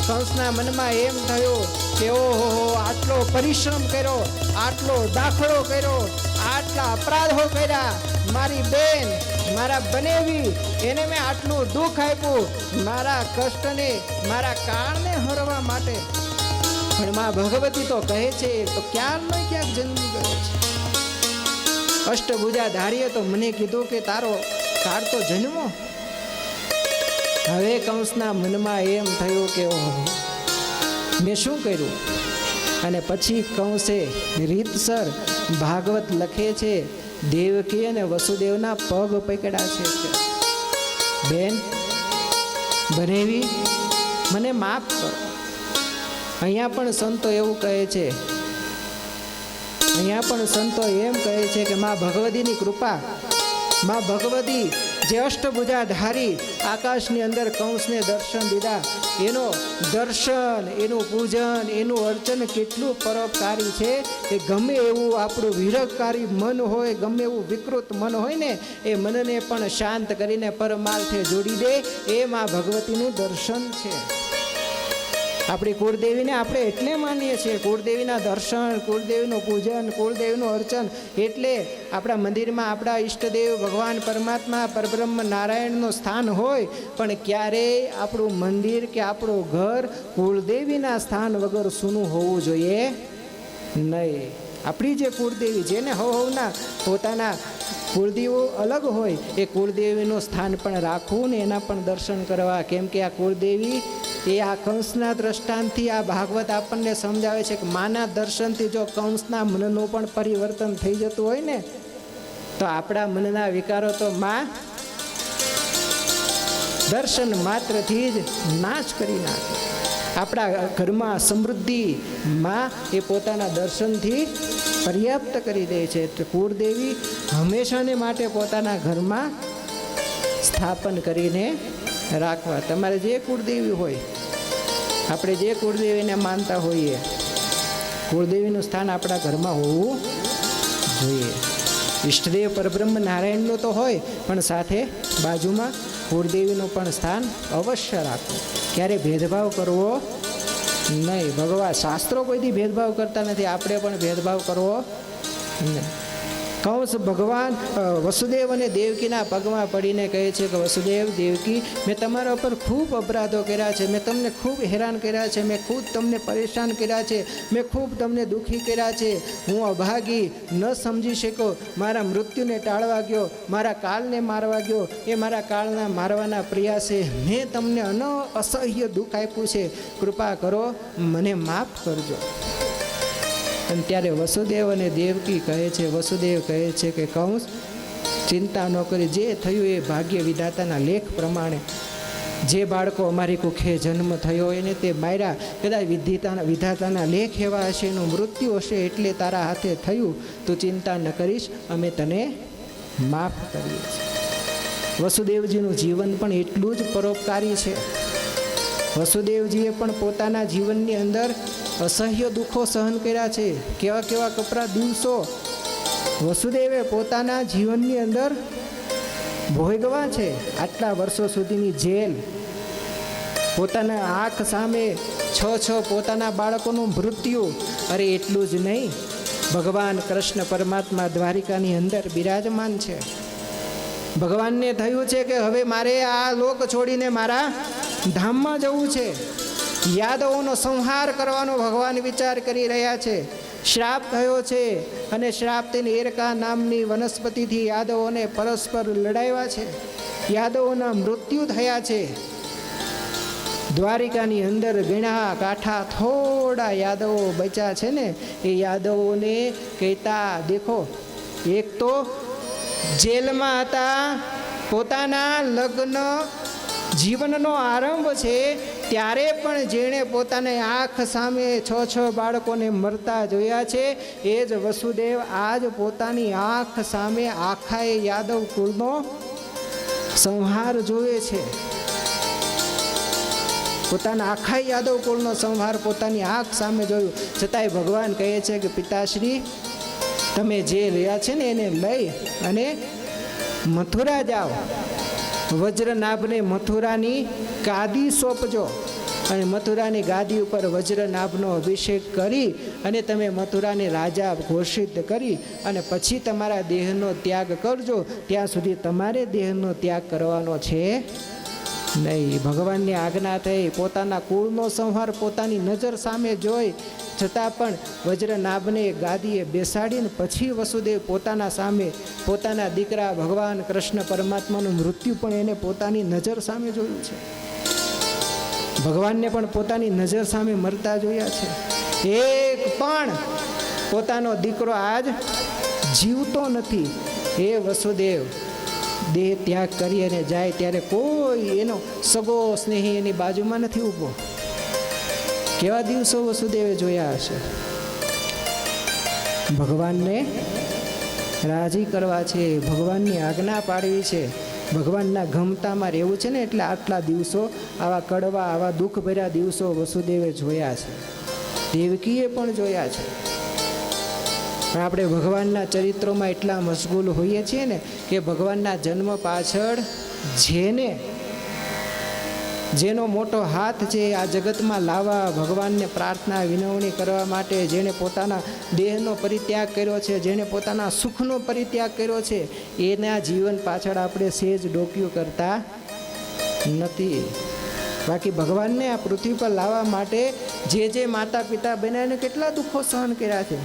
કંસના મનમાં એમ થયું કે ઓહો, આટલો પરિશ્રમ કર્યો, આટલો દાખલો કર્યો, આટલા અપરાધો કર્યા, મારી બેન, મારા બનેવી, એને મેં આટલું દુઃખ આપ્યું, મારા કષ્ટને, મારા કાળને હરવા માટે. પણ માં ભગવતી તો કહે છે તો ક્યાંક જન્મી ગયો છે. અષ્ટભુજાધારીએ તો મને કીધું કે તારો કાળ તો જન્મો. હવે કંસના મનમાં એમ થયું કે ઓહો, મેં શું કર્યું? અને પછી કંસે રીતસર ભાગવત લખે છે, દેવકી અને વસુદેવના પગ પકડ્યા છે. બેન, બનેવી, મને માફ કરો. અહીંયા પણ સંતો એવું કહે છે, અહીંયા પણ સંતો એમ કહે છે કે માં ભગવતીની કૃપા, માં ભગવતી જે અષ્ટભુજાધારી આકાશની અંદર કંસને દર્શન દીધા, એનો દર્શન, એનું પૂજન, એનું અર્ચન કેટલું પરોપકારી છે. એ ગમે એવું આપણું વિરહકારી મન હોય, ગમે એવું વિકૃત મન હોય ને, એ મનને પણ શાંત કરીને પરમાર્થે જોડી દે, એ માં ભગવતીનું દર્શન છે. આપણી કુળદેવીને આપણે એટલે માનીએ છીએ. કુળદેવીના દર્શન, કુળદેવીનું પૂજન, કુળદેવીનું અર્ચન, એટલે આપણા મંદિરમાં આપણા ઈષ્ટદેવ ભગવાન પરમાત્મા પરબ્રહ્મ નારાયણનું સ્થાન હોય. પણ ક્યારેય આપણું મંદિર કે આપણું ઘર કુળદેવીના સ્થાન વગર સૂનું હોવું જોઈએ નહીં. આપણી જે કુળદેવી, જેને હવના પોતાના કુળદેવો અલગ હોય, એ કુળદેવીનું સ્થાન પણ રાખવું ને એના પણ દર્શન કરવા. કેમ કે આ કુળદેવી એ આ કંસના દ્રષ્ટાંતથી આ ભાગવત આપણને સમજાવે છે કે માના દર્શનથી જો કંસના મનનું પણ પરિવર્તન થઈ જતું હોય ને, તો આપણા મનના વિકારો તો માં દર્શન માત્રથી જ નાશ કરી નાખે. આપણા ઘરમાં સમૃદ્ધિ માં એ પોતાના દર્શનથી પર્યાપ્ત કરી દે છે. તો કુળદેવી હંમેશાને માટે પોતાના ઘરમાં સ્થાપન કરીને રાખવા. તમારે જે કુળદેવી હોય, આપણે જે કુળદેવીને માનતા હોઈએ, કુળદેવીનું સ્થાન આપણા ઘરમાં હોવું જોઈએ. ઈષ્ટદેવ પરબ્રહ્મ નારાયણનું તો હોય, પણ સાથે બાજુમાં કુળદેવીનું પણ સ્થાન અવશ્ય રાખવું. ક્યારે ભેદભાવ કરવો નહીં. ભગવાન શાસ્ત્રો કોઈથી ભેદભાવ કરતા નથી, આપણે પણ ભેદભાવ કરવો નહીં. કંસ ભગવાન વસુદેવ અને દેવકીના પગમાં પડીને કહે છે કે વસુદેવ દેવકી, મેં તમારા ઉપર ખૂબ અપરાધો કર્યા છે, મેં તમને ખૂબ હેરાન કર્યા છે, મેં ખૂબ તમને પરેશાન કર્યા છે, મેં ખૂબ તમને દુઃખી કર્યા છે. હું અભાગી ન સમજી શક્યો, મારા મૃત્યુને ટાળવા ગયો, મારા કાળને મારવા ગયો, એ મારા કાળના મારવાના પ્રયાસે મેં તમને અસહ્ય દુઃખ આપ્યું છે. કૃપા કરો, મને માફ કરજો. અને ત્યારે વસુદેવ અને દેવકી કહે છે, વસુદેવ કહે છે કે કંસ, ચિંતા ન કરી, જે થયું એ ભાગ્ય વિધાતાના લેખ પ્રમાણે. જે બાળકો અમારી કુખે જન્મ થયો એને તે માર્યા, કદાચ વિધાતાના લેખ એવા હશે, એનું મૃત્યુ હશે, એટલે તારા હાથે થયું. તું ચિંતા ન કરીશ, અમે તને માફ કરીએ છીએ. વસુદેવજીનું જીવન પણ એટલું જ પરોપકારી છે. વસુદેવજીએ પણ પોતાના જીવનની અંદર અસહ્ય દુઃખો સહન કર્યા છે. કેવા કેવા કપરા દિવસો વસુદેવે પોતાના જીવનની અંદર ભોગવ્યા છે. આટલા વર્ષો સુધીની જેલ, પોતાના આંખ સામે છ પોતાના બાળકોનું મૃત્યુ. અરે એટલું જ નહીં, ભગવાન કૃષ્ણ પરમાત્મા દ્વારિકાની અંદર બિરાજમાન છે. ભગવાનને થયું છે કે હવે મારે આ લોક છોડીને મારા ધામમાં જવું છે. યાદવોનો સંહાર કરવાનો ભગવાન વિચાર કરી રહ્યા છે. શ્રાપ થયો છે અને શ્રાપથી એરકા નામની વનસ્પતિથી યાદવોને પરસ્પર લડાવ્યા છે. યાદવોના મૃત્યુ થયા છે. દ્વારિકાની અંદર ગણા કાંઠા થોડા યાદવો બચ્યા છે ને, એ યાદવોને કહેતા દેખો, એક તો જેલમાં હતા, પોતાના લગ્ન જીવનનો આરંભ છે, ત્યારે પણ જેણે પોતાની આંખ સામે છ બાળકોને મરતા જોયા છે, એ જ વસુદેવ આજ પોતાની આંખ સામે આખા યાદવ કુળનો સંહાર જોવે છે. પોતાના આખા યાદવ કુળનો સંહાર પોતાની આંખ સામે જોયું. છતાંય ભગવાન કહે છે કે પિતાશ્રી, તમે જે રહ્યા છે ને એને લઈ અને મથુરા જાઓ. વજ્રનાભને મથુરાની ગાદી સોંપજો અને મથુરાની ગાદી ઉપર વજ્રનાભનો અભિષેક કરી અને તમે મથુરાને રાજા ઘોષિત કરી અને પછી તમારા દેહનો ત્યાગ કરજો. ત્યાં સુધી તમારે દેહનો ત્યાગ કરવાનો છે નહીં. ભગવાનની આજ્ઞા થઈ. પોતાના કુળનો સંહાર પોતાની નજર સામે જોઈ છતાં પણ વજ્રનાભને ગાદીએ બેસાડીને પછી વસુદેવ પોતાના સામે પોતાના દીકરા ભગવાન કૃષ્ણ પરમાત્માનું મૃત્યુ પણ એને પોતાની નજર સામે જોયું છે. ભગવાનને પણ પોતાની નજર સામે મરતા જોયા છે. એક પણ પોતાનો દીકરો આજ જીવતો નથી. હે વસુદેવ, દેહ ત્યાગ કરી અને જાય ત્યારે કોઈ એનો સગો સ્નેહી એની બાજુમાં નથી ઊભો. કેવા દિવસો વસુદેવે જોયા હશે. ભગવાનને રાજી કરવા છે, ભગવાનની આજ્ઞા પાડવી છે, ભગવાનના ગમતામાં રહેવું છે ને, એટલે આટલા દિવસો આવા કડવા, આવા દુઃખ ભર્યા દિવસો વસુદેવે જોયા છે, દેવકીએ પણ જોયા છે. પણ આપણે ભગવાનના ચરિત્રોમાં એટલા મશગુલ હોઈએ છીએ ને કે ભગવાનના જન્મ પાછળ જેનો મોટો હાથ છે આ જગતમાં લાવવા, ભગવાનને પ્રાર્થના વિનવણી કરવા માટે, જેણે પોતાના દેહનો પરિત્યાગ કર્યો છે, જેણે પોતાના સુખનો પરિત્યાગ કર્યો છે, એના જીવન પાછળ આપણે સેજ ડોક્યું કરતા નથી. બાકી ભગવાનને આ પૃથ્વી પર લાવવા માટે જે માતા પિતા બન્યા કેટલા દુઃખો સહન કર્યા છે,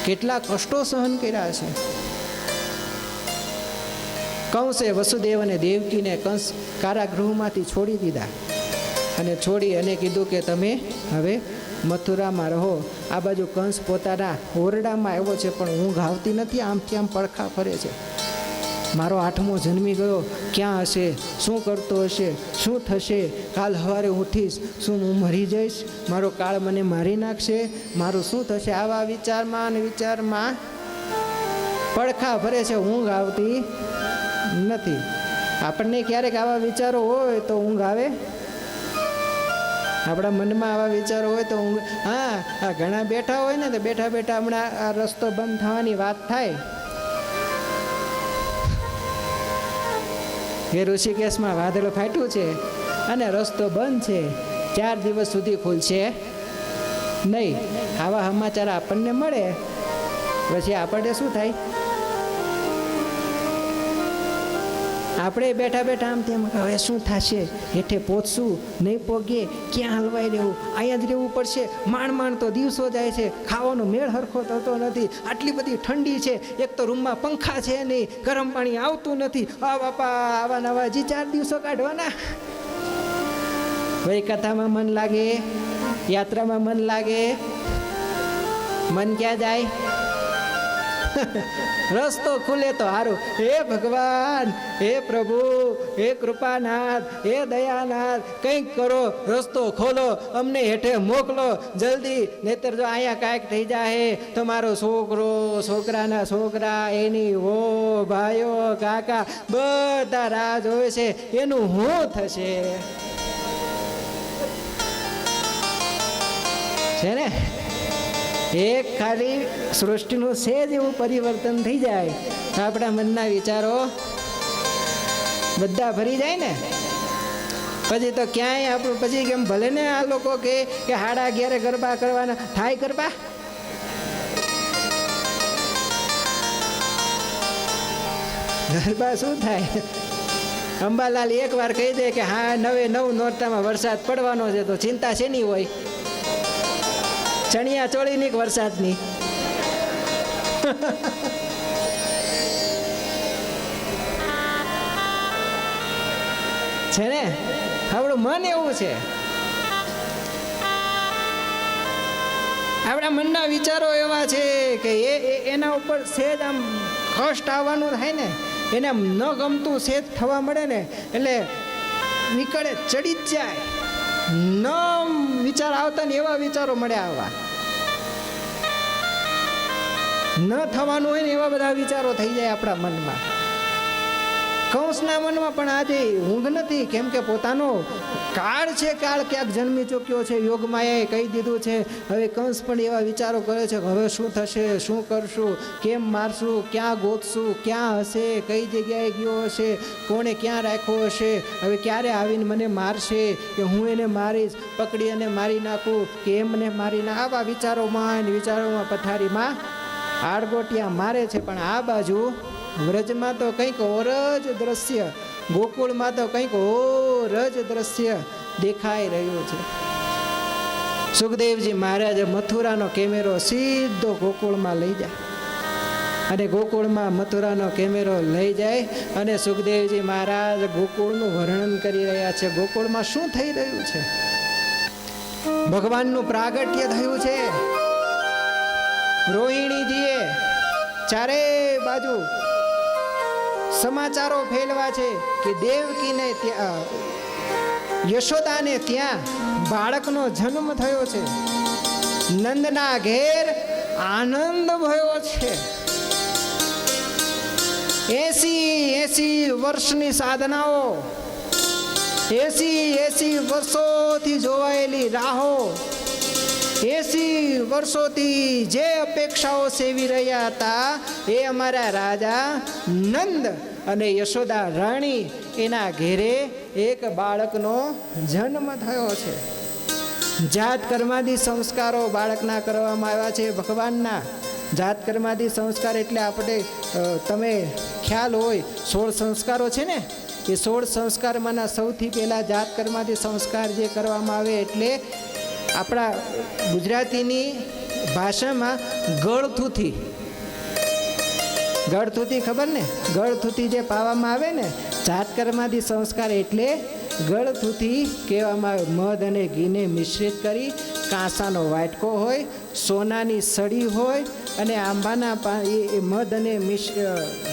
કેટલા કષ્ટો સહન કર્યા છે. કંસે વસુદેવ અને દેવકીને કંસ કારાગૃહમાંથી છોડી દીધા અને છોડી અને કીધું કે તમે હવે મથુરામાં રહો. આ બાજુ કંસ પોતાના ઓરડામાં આવ્યો છે પણ ઊંઘ આવતી નથી, આમથી આમ પડખા ફરે છે. મારો 8મો જન્મી ગયો, ક્યાં હશે, શું કરતો હશે, શું થશે, કાલ સવારે ઉઠીશ, શું હું મરી જઈશ, મારો કાળ મને મારી નાખશે, મારું શું થશે, આવા વિચારમાં અને વિચારમાં પડખા ફરે છે. ઊંઘ આવતી નથી. આપણને ક્યારેક આવા વિચારો હોય તો ઊંઘ આવે, આપણા મનમાં આવા વિચારો હોય તો ઊંઘ. હા, ઘણા બેઠા હોય ને તો બેઠા બેઠા હમણાં આ રસ્તો બંધ થવાની વાત થાય કે ઋષિકેશમાં વાદળ ફાટ્યું છે અને રસ્તો બંધ છે, 4 દિવસ સુધી ખુલશે નહીં. આવા સમાચાર આપણને મળે પછી આપણને શું થાય? આપણે બેઠા બેઠા આમ તેમ હવે શું થશે, હેઠે પહોંચશું નહીં, પહોંચીએ ક્યાં હલવાઈ રહેવું, અહીંયા જ રહેવું પડશે. માંડ તો દિવસો જાય છે, ખાવાનો મેળ હરખો થતો નથી, આટલી બધી ઠંડી છે, એક તો રૂમમાં પંખા છે નહીં, ગરમ પાણી આવતું નથી. આ બાપા આવા નવા હજી 4 દિવસો કાઢવાના. ભાઈ કથામાં મન લાગે, યાત્રામાં મન લાગે, મન ક્યાં જાય? રસ્તો ખુલે તો સારું. હે ભગવાન, હે પ્રભુ, હે કૃપાનાથ, હે દયાનાથ, કંઈક કરો, રસ્તો ખોલો, અમને હેઠે મોકલો જલ્દી, નહીતર જો અહીંયા કાંઈક થઈ જાય તો મારો છોકરો, છોકરાના છોકરા, એની વો, ભાઈઓ, કાકા બધા રાહ જોવે છે, એનું શું થશે? છે ને, એક ખાલી સૃષ્ટિનું સેજ એવું પરિવર્તન થઈ જાય તો આપણા મનના વિચારો બધા ભરી જાય ને. પછી તો ક્યાંય આપણું પછી કેમ ભલે ને આ લોકો કે 11:30 ગરબા કરવાના થાય, ગરબા ગરબા શું થાય? અંબાલાલ એકવાર કહી દે કે હા 9 નોરતામાં વરસાદ પડવાનો છે તો ચિંતા શેની હોય? ચણિયા ચોળીની વરસાદની. છે ને, આપણું મન એવું છે, આપણા મનના વિચારો એવા છે કે એના ઉપર સેજ આમ કષ્ટ આવવાનું થાય ને, એને આમ ન ગમતું સેજ થવા મળે ને એટલે નીકળે, ચડી જ જાય. ન વિચાર આવતા ને એવા વિચારો મળે આવવા. ન થવાનું હોય ને એવા બધા વિચારો થઈ જાય આપણા મનમાં. કંસના મનમાં પણ આજે ઊંઘ નથી, કેમ કે પોતાનો કાળ છે, કાળ ક્યાંક જન્મી ચૂક્યો છે, યોગમાયાએ કહી દીધું છે. હવે કંસ પણ એવા વિચારો કરે છે કે હવે શું થશે, શું કરશું, કેમ મારશું, ક્યાં ગોતશું, ક્યાં હશે, કઈ જગ્યાએ ગયો હશે, કોણે ક્યાં રાખ્યો હશે, હવે ક્યારે આવીને મને મારશે, કે હું એને મારીશ, પકડી અને મારી નાખું, કે એમને મારી નાખ. આવા વિચારોમાં પથારીમાં આડગોટિયા મારે છે. પણ આ બાજુ વ્રજમાં તો કંઈક ઓર જ દ્રશ્ય, ગોકુળમાં તો કંઈક ઓર જ દ્રશ્ય દેખાઈ રહ્યું છે. સુખદેવજી મહારાજ મથુરાનો કેમેરો સીધો ગોકુળમાં લઈ જાય અને ગોકુળમાં મથુરાનો કેમેરો લઈ જાય અને સુખદેવજી મહારાજ ગોકુળનું વર્ણન કરી રહ્યા છે. ગોકુળમાં શું થઈ રહ્યું છે? ભગવાનનું પ્રાગટ્ય થયું છે. રોહિણીજીએ ચારે બાજુ સમાચારો ફેલવા છે કે દેવકીને ત્યાં, યશોદાને ત્યાં બાળકનો જન્મ થયો છે. નંદના ઘેર આનંદ ભયો છે. 80 વર્ષની સાધનાઓ, 80 વર્ષોથી જોવાયેલી રાહો, 80 વર્ષોથી જે અપેક્ષાઓ સેવી રહ્યા હતા એ અમારા રાજા નંદ અને યશોદા રાણી એના ઘેરે એક બાળકનો જન્મ થયો છે. જાત કર્માદી સંસ્કારો બાળકના કરવામાં આવ્યા છે. ભગવાનના જાત કર્માદી સંસ્કાર એટલે આપણે તમે ખ્યાલ હોય 16 સંસ્કારો છે ને, એ 16 સંસ્કારમાંના સૌથી પહેલાં જાત કર્માદી સંસ્કાર જે કરવામાં આવે એટલે આપણા ગુજરાતીની ભાષામાં ગળથૂથી ખબર ને, ગળથૂથી જે પાવામાં આવે ને, જાત કર્માદી સંસ્કાર એટલે ગળથૂથી કહેવામાં આવે. મધ અને ઘીને મિશ્રિત કરી કાંસાનો વાટકો હોય, સોનાની સળી હોય અને આંબાના પાન, એ મધ અને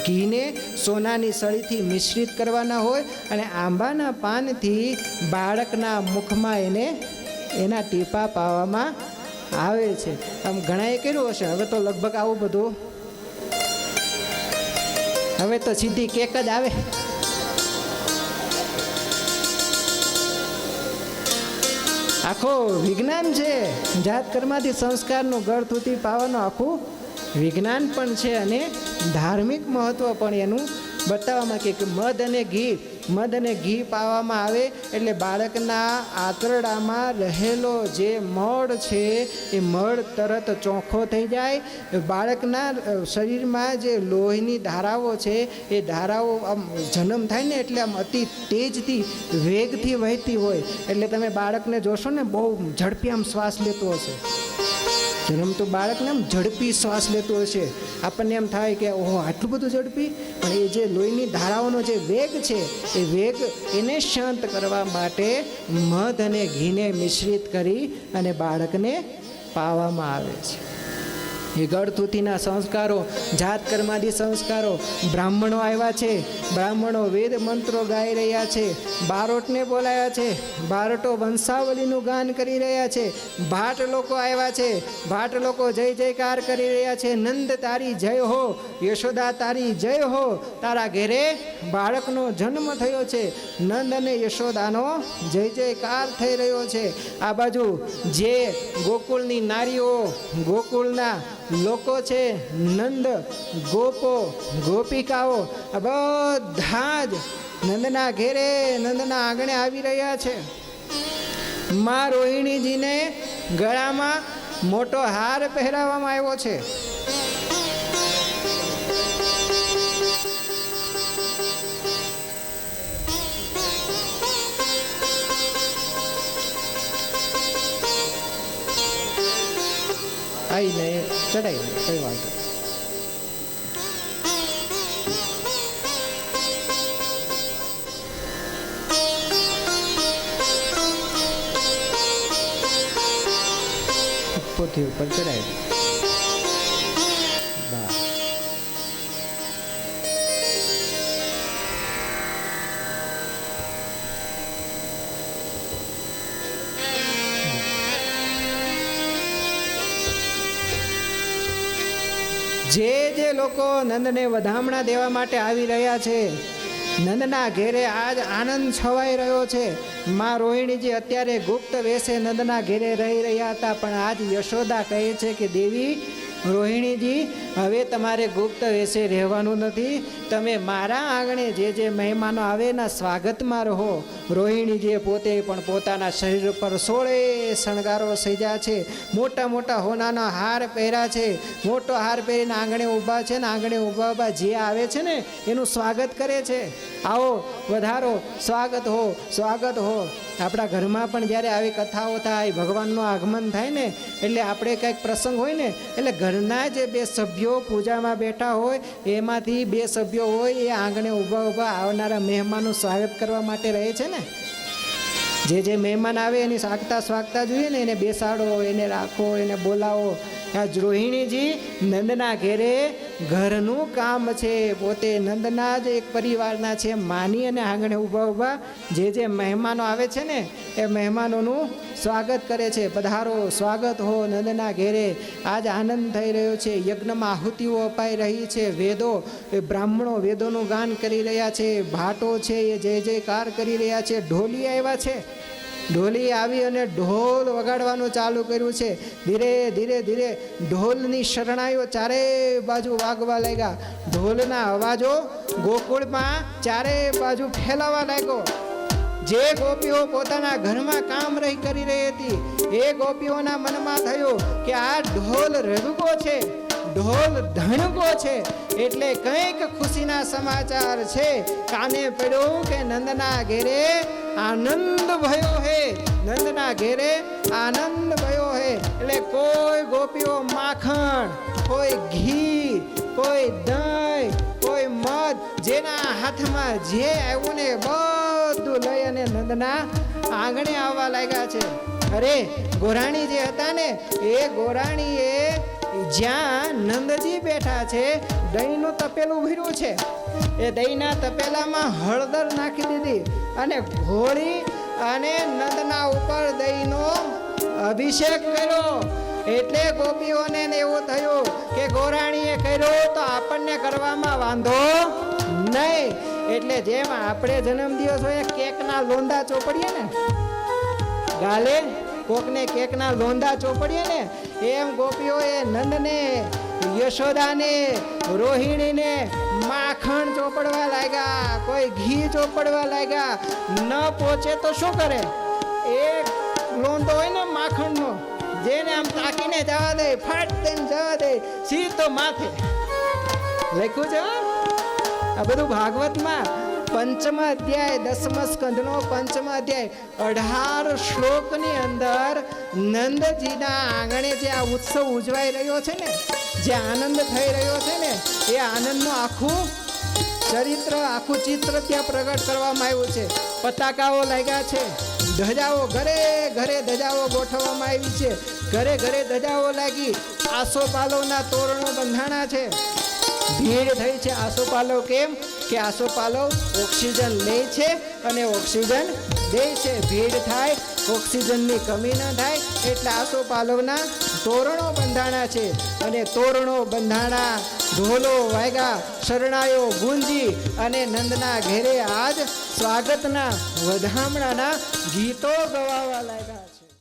ઘીને સોનાની સળીથી મિશ્રિત કરવાના હોય અને આંબાના પાનથી બાળકના મુખમાં એના ટીપા પાવામાં આવે છે. આમ ઘણાએ કર્યું હશે. હવે તો લગભગ આવું બધું, હવે તો સીધી કેક જ આવે. આખો વિજ્ઞાન છે. જાત કર્માથી સંસ્કારનું ગળથૂથી પાવાનું આખું વિજ્ઞાન પણ છે અને ધાર્મિક મહત્વ પણ એનું બતાવવામાં કે મધ અને ઘી મધ અને ઘી પાવામાં આવે એટલે બાળકના આંતરડામાં રહેલો જે મળ છે એ મળ તરત ચોખ્ખો થઈ જાય. બાળકના શરીરમાં જે લોહીની ધારાઓ છે એ ધારાઓ આમ જન્મ થાય ને એટલે આમ અતિ તેજથી વેગથી વહેતી હોય. એટલે તમે બાળકને જોશો ને બહુ ઝડપી આમ શ્વાસ લેતો હશે. જન્મતું બાળકને આમ ઝડપી શ્વાસ લેતો હશે. આપણને એમ થાય કે ઓહો આટલું બધું ઝડપી, પણ એ જે લોહીની ધારાઓનો જે વેગ છે એ વેગ એને શાંત કરવા માટે મધ અને ઘીને મિશ્રિત કરી અને બાળકને પાવામાં આવે છે. એ ગળથુથીના સંસ્કારો, જાત કર્માદિ સંસ્કારો. બ્રાહ્મણો આવ્યા છે, બ્રાહ્મણો વેદ મંત્રો ગાઈ રહ્યા છે, બારોટને બોલાયા છે, બારોટો વંશાવલીનું ગાન કરી રહ્યા છે. ભાટ લોકો આવ્યા છે, ભાટ લોકો જય જયકાર કરી રહ્યા છે. નંદ તારી જય હો, યશોદા તારી જય હો, તારા ઘેરે બાળકનો જન્મ થયો છે. નંદ અને યશોદાનો જય જયકાર થઈ રહ્યો છે. આ બાજુ જે ગોકુળની નારીઓ, ગોકુળના લોકો છે, નંદ ગોપો ગોપિકાઓ આ બધા જ નંદના ઘેરે, નંદના આંગણે આવી રહ્યા છે. માં રોહિણીજીને ગળામાં મોટો હાર પહેરાવવામાં આવ્યો છે. આવીને ચડાવી કઈ વાંધો. પોથી ઉપર ચડાવી બા. જે લોકો નંદને વધામણા દેવા માટે આવી રહ્યા છે, નંદના ઘેરે આજ આનંદ છવાઈ રહ્યો છે. માં રોહિણીજી અત્યારે ગુપ્ત વેશે નંદના ઘેરે રહી રહ્યા હતા, પણ આજ યશોદા કહે છે કે દેવી રોહિણીજી હવે તમારે ગુપ્ત વેશે રહેવાનું નથી. તમે મારા આંગણે જે મહેમાનો આવે એના સ્વાગતમાં રહો. રોહિણીજીએ પોતે પણ પોતાના શરીર પર 16 શણગારો સજ્યા છે. મોટા મોટા હોનાના હાર પહેર્યા છે. મોટો હાર પહેરીને આંગણે ઊભા છે ને આંગણે ઊભા જે આવે છે ને એનું સ્વાગત કરે છે. આવો વધારો, સ્વાગત હો, સ્વાગત હો. આપણા ઘરમાં પણ જ્યારે આવી કથાઓ થાય, ભગવાનનું આગમન થાય ને એટલે આપણે કંઈક પ્રસંગ હોય ને એટલે ઘરના જે 2 સભ્યો પૂજામાં બેઠા હોય એમાંથી 2 સભ્યો હોય એ આંગણે ઊભા આવનારા મહેમાનનું સ્વાગત કરવા માટે રહે છે ને. જે મહેમાન આવે એની સ્વાગતા જોઈએ ને, એને બેસાડો, એને રાખો, એને બોલાવો. આ રોહિણીજી નંદના ઘેરે ઘરનું કામ છે, પોતે નંદના જ એક પરિવારના છે માની અને આંગણે ઊભા જે મહેમાનો આવે છે ને એ મહેમાનોનું સ્વાગત કરે છે. પધારો, સ્વાગત હો નંદના ઘેરે. આજ આનંદ થઈ રહ્યો છે. યજ્ઞમાં આહુતિઓ અપાઈ રહી છે. વેદો, એ બ્રાહ્મણો વેદોનું ગાન કરી રહ્યા છે. ભાટો છે એ જય જયકાર કરી રહ્યા છે. ઢોલી આવ્યા છે, ઢોલી આવી અને ઢોલ વગાડવાનું ચાલુ કર્યું છે. ધીરે ધીરે ધીરે ઢોલની શરણાઈઓ ચારે બાજુ વાગવા લાગ્યા. ઢોલના અવાજો ગોકુળમાં ચારે બાજુ ફેલાવા લાગ્યો. જે ગોપીઓ પોતાના ઘરમાં કામ રહી કરી રહી હતી એ ગોપીઓના મનમાં થયું કે આ ઢોલ રડકો છે, ઢોલ ધણકો છે, એટલે કંઈક ખુશીના સમાચાર છે. કાને પડ્યું કે નંદના ઘેરે આનંદ ભયો હે, નંદના ઘેરે આનંદ ભયો હે. એટલે કોઈ ગોપીઓ માખણ, કોઈ ઘી, કોઈ દહીં, કોઈ મધ, જેના હાથમાં જે આવ્યું ને બધું લઈ અને નંદના આંગણે આવવા લાગ્યા છે. અરે ગોરાણી જે હતા ને એ ગોરાણીએ જ્યાં નંદજી બેઠા છે દહીંનું તપેલું ભર્યું છે. એ દહીંના તપેલામાં હળદર નાખી દીધી અને ઘોળી અને નંદના ઉપર દહીંનો અભિષેક કર્યો. એટલે ગોપીઓને એવું થયું કે ગોરાણીએ કર્યો તો આપણને કરવામાં વાંધો નહીં. એટલે જેમ આપણે જન્મદિવસ હોય કેકના લોંદા ચોપડીએ ને, ગાલે કોકને કેકના લોંદા ચોપડીએ ને, એમ ગોપીઓએ નંદને, યશોદાને, રોહિણીને, માખણ ચોપડવા લાગ્યા, કોઈ ઘી ચોપડવા લાગ્યા. ન પહોંચે તો શું કરે? એક લોંદો હોય ને માખણનો, જેને આમ તાકીને જવા દે, ફાટ દઈને જવા દે, સીધો માથે. લખ્યું છે આ બધું ભાગવતમાં. પંચમ અધ્યાય 10મા સ્કંધનો 5મો અધ્યાય 18 શ્લોકની અંદર નંદજીના આંગણે જે આ ઉત્સવ ઉજવાઈ રહ્યો છે ને, જે આનંદ થઈ રહ્યો છે ને, એ આનંદનું આખું ચરિત્ર, આખું ચિત્ર ત્યાં પ્રગટ કરવામાં આવ્યું છે. પતાકાઓ લાગ્યા છે, ધજાઓ ઘરે ઘરે ધજાઓ ગોઠવવામાં આવી છે, ઘરે ઘરે ધજાઓ લાગી, આસોપાલવના તોરણો બંધાણા છે, ભીડ થઈ છે. આસોપાલવ કેમ કે આસોપાલવ ઓક્સિજન લે છે અને ઓક્સિજન દે છે. ભીડ થાય, ઓક્સિજનની કમી ન થાય એટલે આસોપાલવના તોરણો બંધાણા છે. અને તોરણો બંધાણા, ઢોલો વાગ્યા, શરણાઈઓ ગુંજી અને નંદના ઘેરે આજ સ્વાગતના વધામણાના ગીતો ગવાવા લાગ્યા છે.